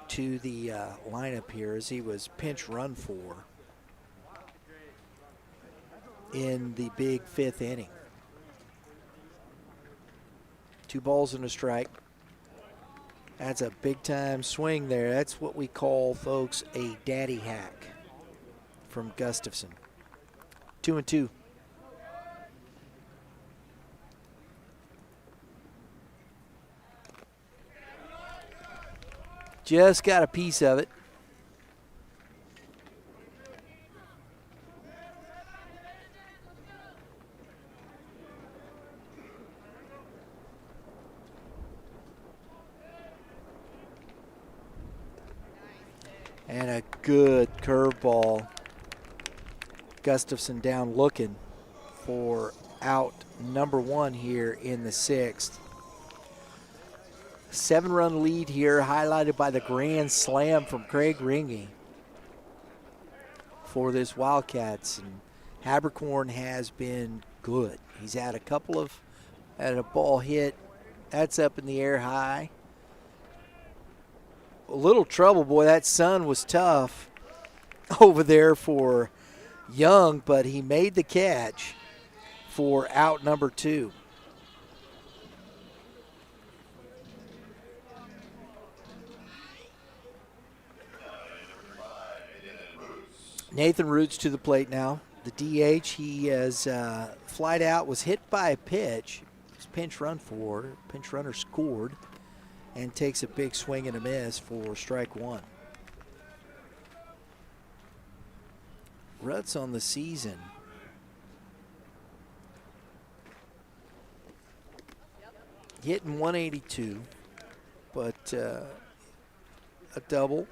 to the lineup here, as he was pinch run for in the big 5th inning. 2 balls and a strike. That's a big time swing there. That's what we call, folks, a daddy hack from Gustafson. 2-2. Just got a piece of it. And a good curveball. Gustafson down looking for out number 1 here in the 6th. 7-run lead here, highlighted by the grand slam from Craig Ringy for this Wildcats. And Habercorn has been good. He's had a ball hit. That's up in the air high. A little trouble, boy. That sun was tough over there for Young, but he made the catch for out number 2. Nathan Roots to the plate now. The DH, he has flied out, was hit by a pitch. It was pinch runner scored, and takes a big swing and a miss for strike 1. Rutz on the season. Hitting 182, but a double.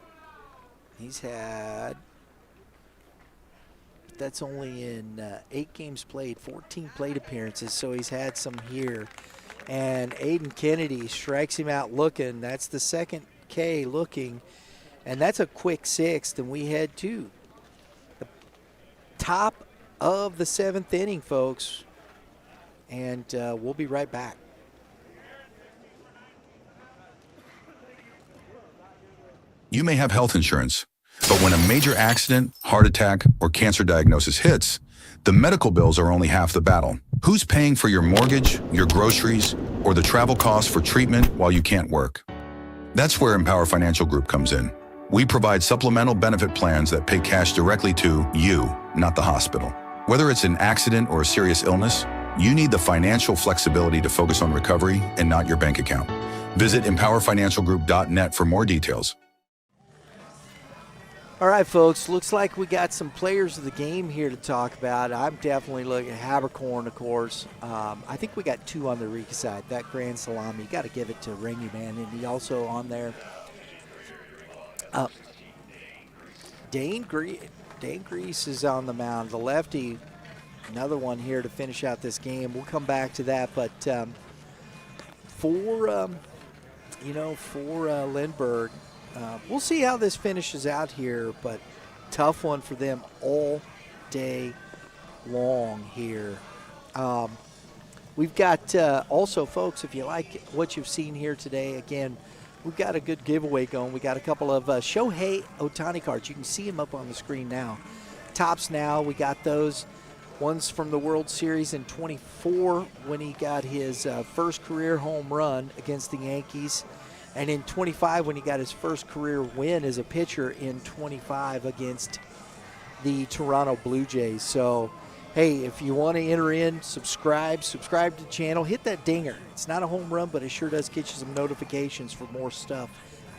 He's had, that's only in 8 games played, 14 plate appearances, so he's had some here. And Aiden Kennedy strikes him out looking. That's the second K looking, and that's a quick 6th, and we head to the top of the 7th inning, folks, and we'll be right back. You may have health insurance, but when a major accident, heart attack, or cancer diagnosis hits, the medical bills are only half the battle. Who's paying for your mortgage, your groceries, or the travel costs for treatment while you can't work? That's where Empower Financial Group comes in. We provide supplemental benefit plans that pay cash directly to you, not the hospital. Whether it's an accident or a serious illness, you need the financial flexibility to focus on recovery and not your bank account. Visit empowerfinancialgroup.net for more details. All right, folks, looks like we got some players of the game here to talk about. I'm definitely looking at Habercorn, of course. I think we got 2 on the Eureka side. That grand salami, you got to give it to Ringy, man. And he also on there. Dane Grease is on the mound. The lefty, another one here to finish out this game. We'll come back to that. But for Lindbergh, we'll see how this finishes out here, but tough one for them all day long here. We've got also, folks, if you like what you've seen here today, again, we've got a good giveaway going. We got a couple of Shohei Ohtani cards. You can see them up on the screen now. Tops now, we got those. One's from the World Series in 24 when he got his first career home run against the Yankees. And in 25 when he got his first career win as a pitcher in 25 against the Toronto Blue Jays. So, Hey, if you want to enter in, subscribe to the channel. Hit that dinger. It's not a home run, but it sure does get you some notifications for more stuff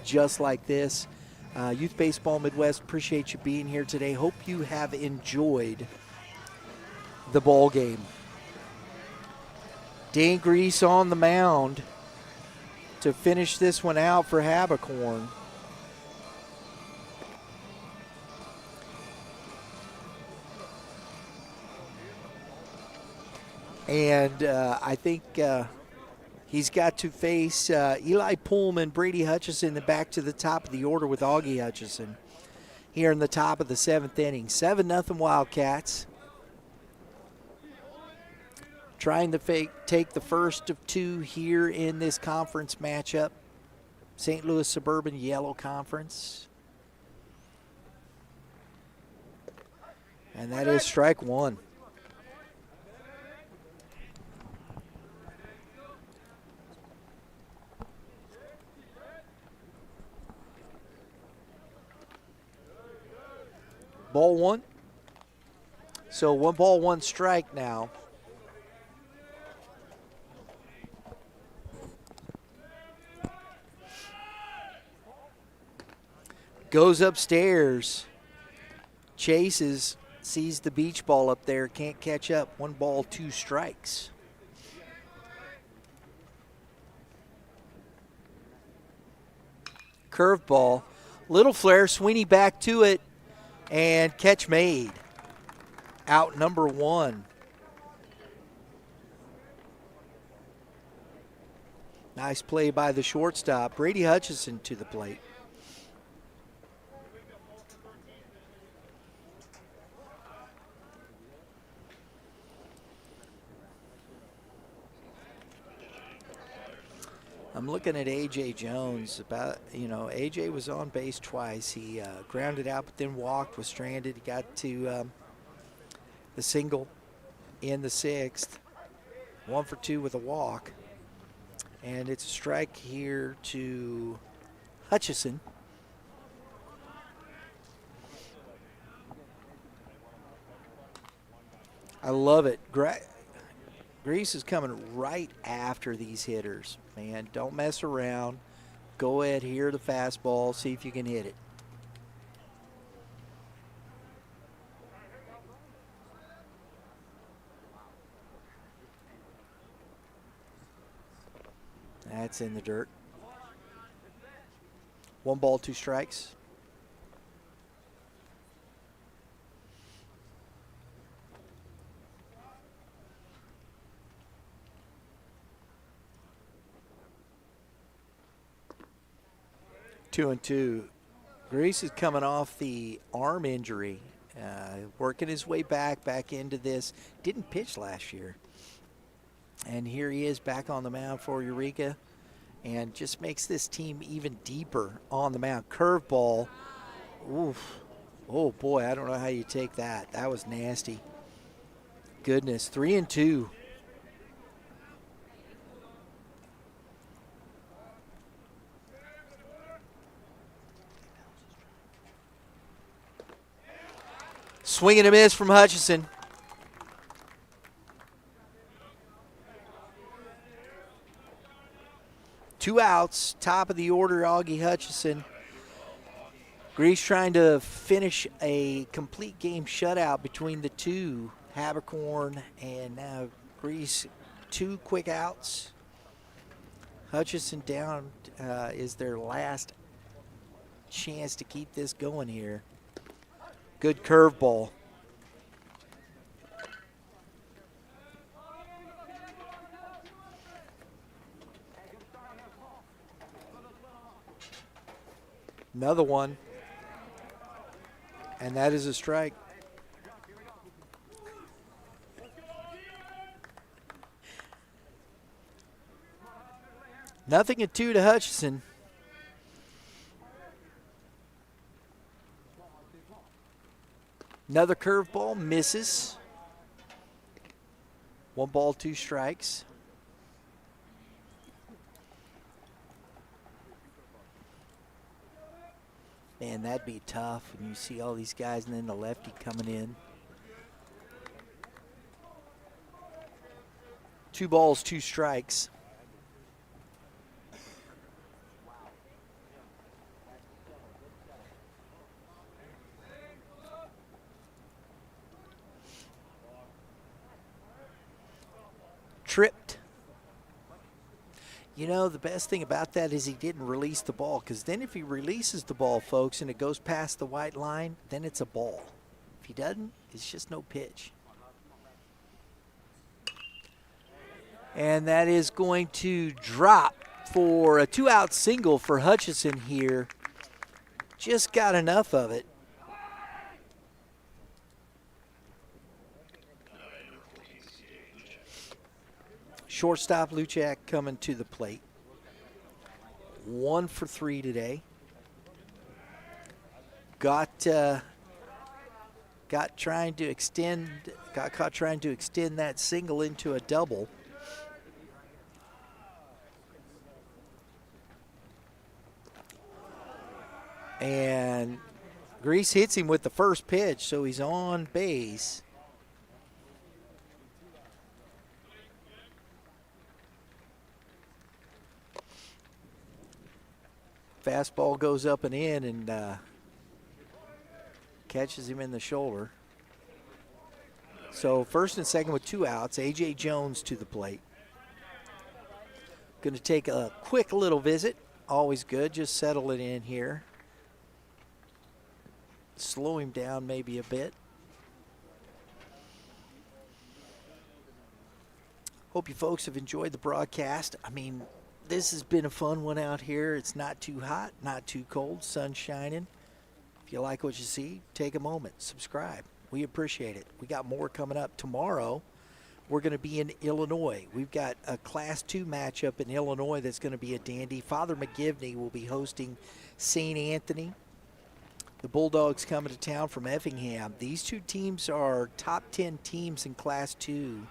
just like this. Youth Baseball Midwest, appreciate you being here today. Hope you have enjoyed the ball game. Dan Grease on the mound to finish this one out for Habercorn. And I think he's got to face Eli Pullman, Brady Hutchison, and back to the top of the order with Augie Hutchison here in the top of the 7th inning. 7-0 Wildcats. Trying to take the first of 2 here in this conference matchup. St. Louis Suburban Yellow Conference. And that is strike 1. Ball 1. So 1 ball, 1 strike now. Goes upstairs. Chases, sees the beach ball up there, can't catch up. 1 ball, 2 strikes. Curveball. Little flare, Sweeney back to it. And catch made. Out number 1. Nice play by the shortstop. Brady Hutchison to the plate. I'm looking at A.J. Jones. A.J. was on base twice. He grounded out but then walked, was stranded. He got to the single in the 6th. 1 for 2 with a walk. And it's a strike here to Hutchison. I love it. Grease is coming right after these hitters. Man, don't mess around. Go ahead, hear the fastball, see if you can hit it. That's in the dirt. 1 ball, 2 strikes. Two and 2. Grease is coming off the arm injury, working his way back into this. Didn't pitch last year. And here he is back on the mound for Eureka and just makes this team even deeper on the mound. Curveball. Oof. Oh, boy, I don't know how you take that. That was nasty. Goodness, 3 and 2. Swing and a miss from Hutchison. Two outs, top of the order, Augie Hutchison. Grease trying to finish a complete game shutout between the two. Habercorn and now Grease, 2 quick outs. Hutchison down is their last chance to keep this going here. Good curveball. Another one. And that is a strike. Nothing at 2 to Hutchison. Another curveball, misses. 1 ball, 2 strikes. Man, that'd be tough when you see all these guys and then the lefty coming in. 2 balls, 2 strikes. Tripped. You know, the best thing about that is he didn't release the ball, because then if he releases the ball, folks, and it goes past the white line, then it's a ball. If he doesn't, it's just no pitch. And that is going to drop for a 2-out single for Hutchison here. Just got enough of it. Shortstop Luchak coming to the plate. 1 for 3 today. Got caught trying to extend that single into a double. And Grease hits him with the first pitch, so he's on base. Fastball goes up and in and catches him in the shoulder. So first and second with 2 outs. A.J. Jones to the plate. Going to take a quick little visit. Always good. Just settle it in here. Slow him down maybe a bit. Hope you folks have enjoyed the broadcast. I mean, this has been a fun one out here. It's not too hot, not too cold, sun shining. If you like what you see, take a moment, subscribe. We appreciate it. We got more coming up tomorrow. We're going to be in Illinois. We've got a Class 2 matchup in Illinois that's going to be a dandy. Father McGivney will be hosting St. Anthony. The Bulldogs coming to town from Effingham. These 2 teams are top 10 teams in Class 2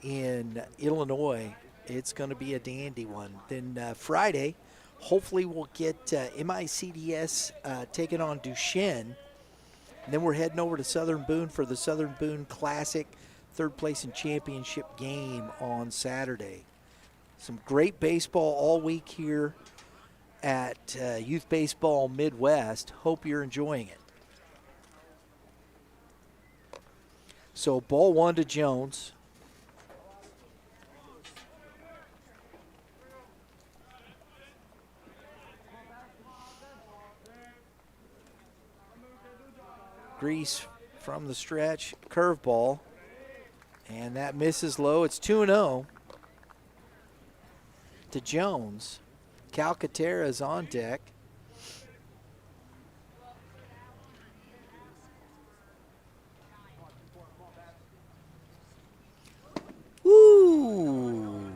in Illinois. It's going to be a dandy one. Then Friday, hopefully we'll get MICDS taking on Duchesne. And then we're heading over to Southern Boone for the Southern Boone Classic, 3rd place in championship game on Saturday. Some great baseball all week here at Youth Baseball Midwest. Hope you're enjoying it. So ball 1 to Jones. Grease from the stretch, curveball, and that misses low. It's 2-0 to Jones. Calcaterra is on deck. Woo!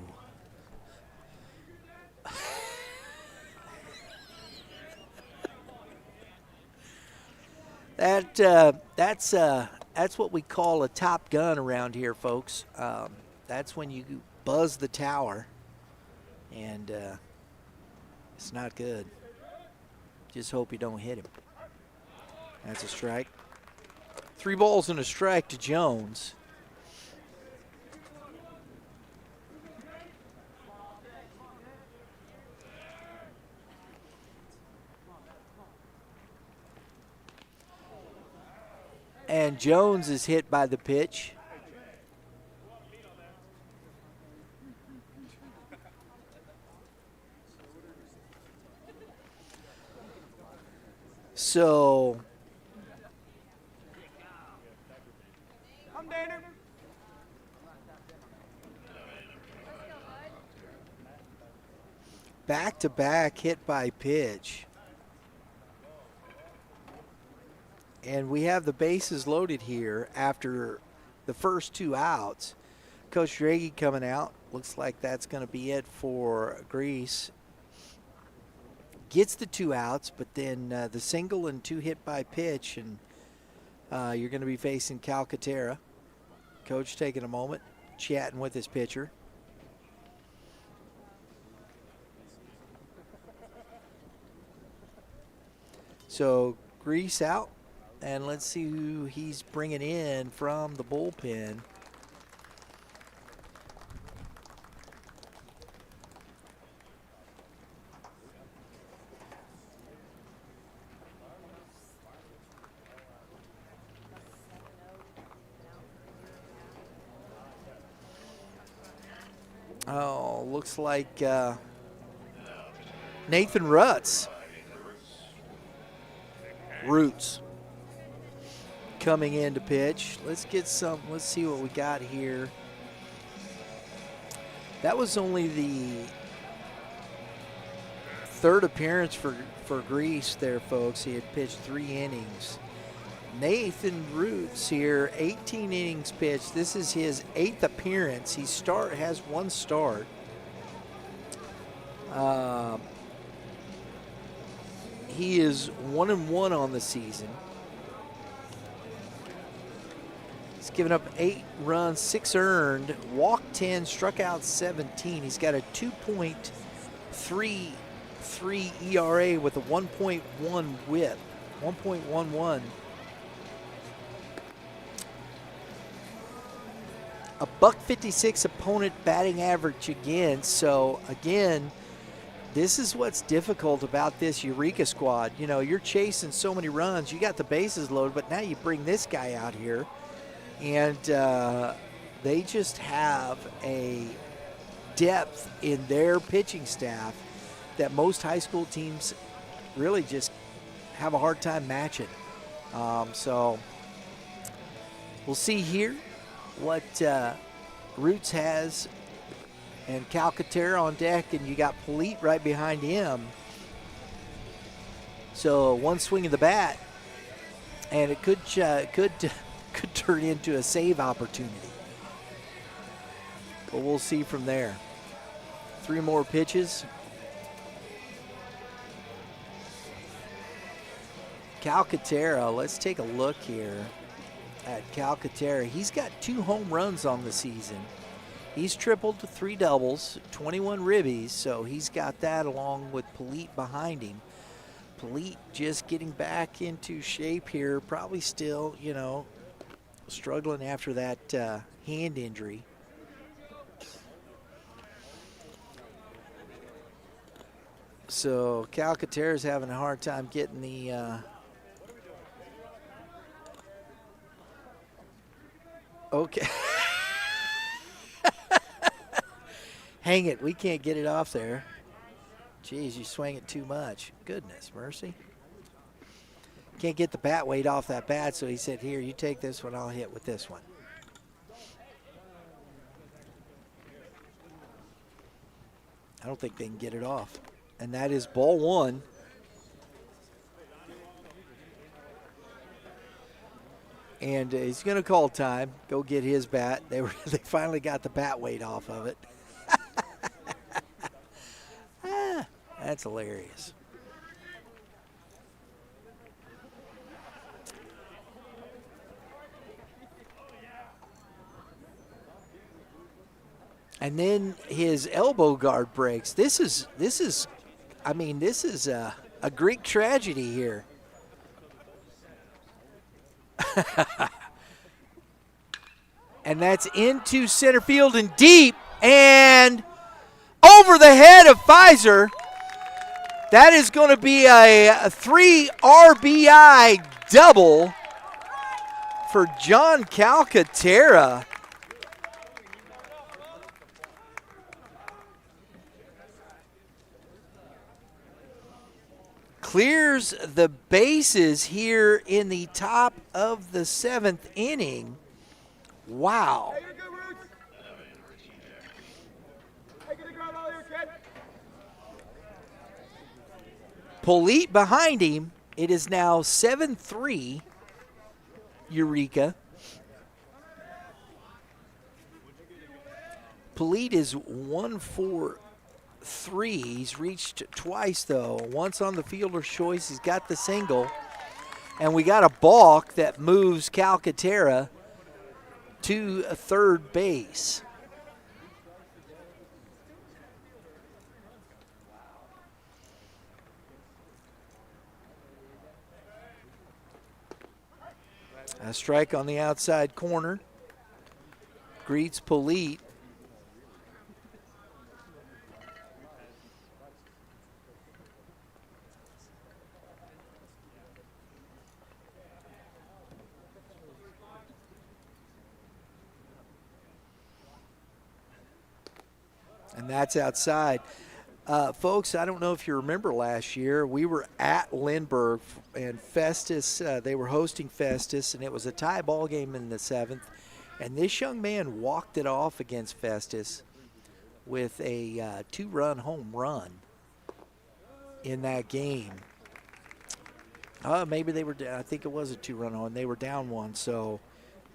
That's what we call a top gun around here, folks. That's when you buzz the tower, and it's not good. Just hope you don't hit him. That's a strike. 3 balls and a strike to Jones. And Jones is hit by the pitch. So back-to-back hit by pitch. And we have the bases loaded here after the first 2 outs. Coach Draggy coming out. Looks like that's going to be it for Grease. Gets the 2 outs, but then the single and 2 hit by pitch, and you're going to be facing Calcaterra. Coach taking a moment, chatting with his pitcher. So Grease out. And let's see who he's bringing in from the bullpen. looks like Nathan Roots coming in to pitch. Let's see what we got here. That was only the third appearance for Grease there, folks. He had pitched 3 innings. Nathan Roots here, 18 innings pitched. This is his 8th appearance. He has 1 start. He is 1-1 on the season. He's given up 8 runs, 6 earned, walked 10, struck out 17. He's got a 2.33 ERA with a 1.1 WHIP, 1.11. A .156 opponent batting average again. So again, this is what's difficult about this Eureka squad. You know, you're chasing so many runs. You got the bases loaded, but now you bring this guy out here, and they just have a depth in their pitching staff that most high school teams really just have a hard time matching. So we'll see here what Roots has. And Calcaterra on deck, and you got Polite right behind him. So 1 swing of the bat, and it could turn into a save opportunity. But we'll see from there. 3 more pitches. Calcaterra, let's take a look here at Calcaterra. He's got 2 home runs on the season. He's tripled to 3 doubles, 21 ribbies, so he's got that along with Polite behind him. Polite just getting back into shape here, probably still, you know, struggling after that hand injury. So Calcaterra's having a hard time getting the okay. Hang it, we can't get it off there. Geez, you swing it too much. Goodness mercy. Can't get the bat weight off that bat, so he said, here, you take this one, I'll hit with this one. I don't think they can get it off. And that is ball 1. And he's going to call time, go get his bat. They finally got the bat weight off of it. That's hilarious. And then his elbow guard breaks. This is a Greek tragedy here. And that's into center field and deep and over the head of Pfizer. That is going to be a 3 RBI double for John Calcaterra. Clears the bases here in the top of the 7th inning. Wow. Polite behind him. It is now 7-3 Eureka. Polite is 1 for 3. He's reached twice, though. Once on the fielder's choice. He's got the single. And we got a balk that moves Calcaterra to third base. A strike on the outside corner. Greets Polite. And that's outside. Folks, I don't know if you remember last year, we were at Lindbergh and Festus, they were hosting Festus, and it was a tie ball game in the 7th. And this young man walked it off against Festus with a 2-run home run in that game. Maybe they were, I think it was a 2-run home. They were down 1. So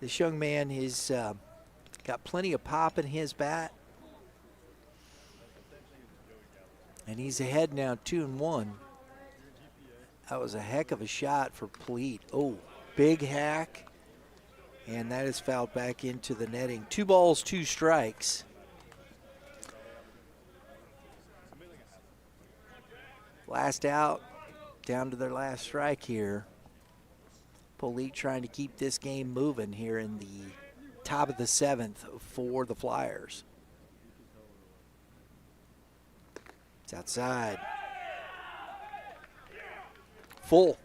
this young man has got plenty of pop in his bat. And he's ahead now 2-1. That was a heck of a shot for Pite. Oh, big hack. And that is fouled back into the netting. 2 balls, 2 strikes. Last out, down to their last strike here. Pite trying to keep this game moving here in the top of the 7th for the Flyers. It's outside. Full.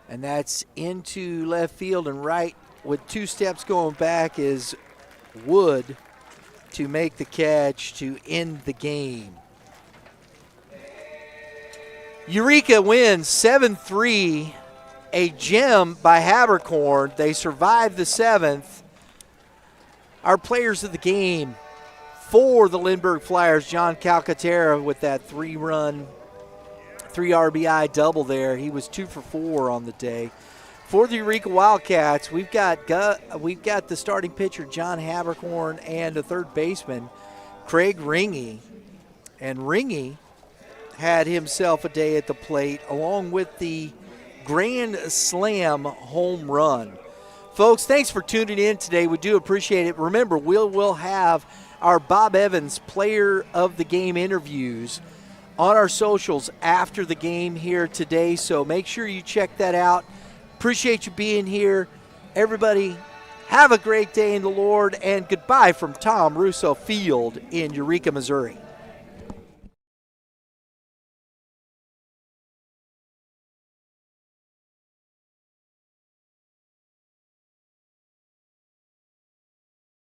And that's into left field, and right with 2 steps going back is Wood to make the catch to end the game. Eureka wins 7-3, a gem by Habercorn. They survive the 7th. Our players of the game for the Lindbergh Flyers, John Calcaterra with that 3 RBI double there. He was 2 for 4 on the day. For the Eureka Wildcats, we've got the starting pitcher, John Habercorn, and the third baseman, Craig Ringy. And Ringy had himself a day at the plate, along with the grand slam home run. Folks, thanks for tuning in today. We do appreciate it. Remember, we'll have our Bob Evans Player of the Game interviews on our socials after the game here today, so make sure you check that out. Appreciate you being here. Everybody, have a great day in the Lord, and goodbye from Tom Russo Field in Eureka, Missouri.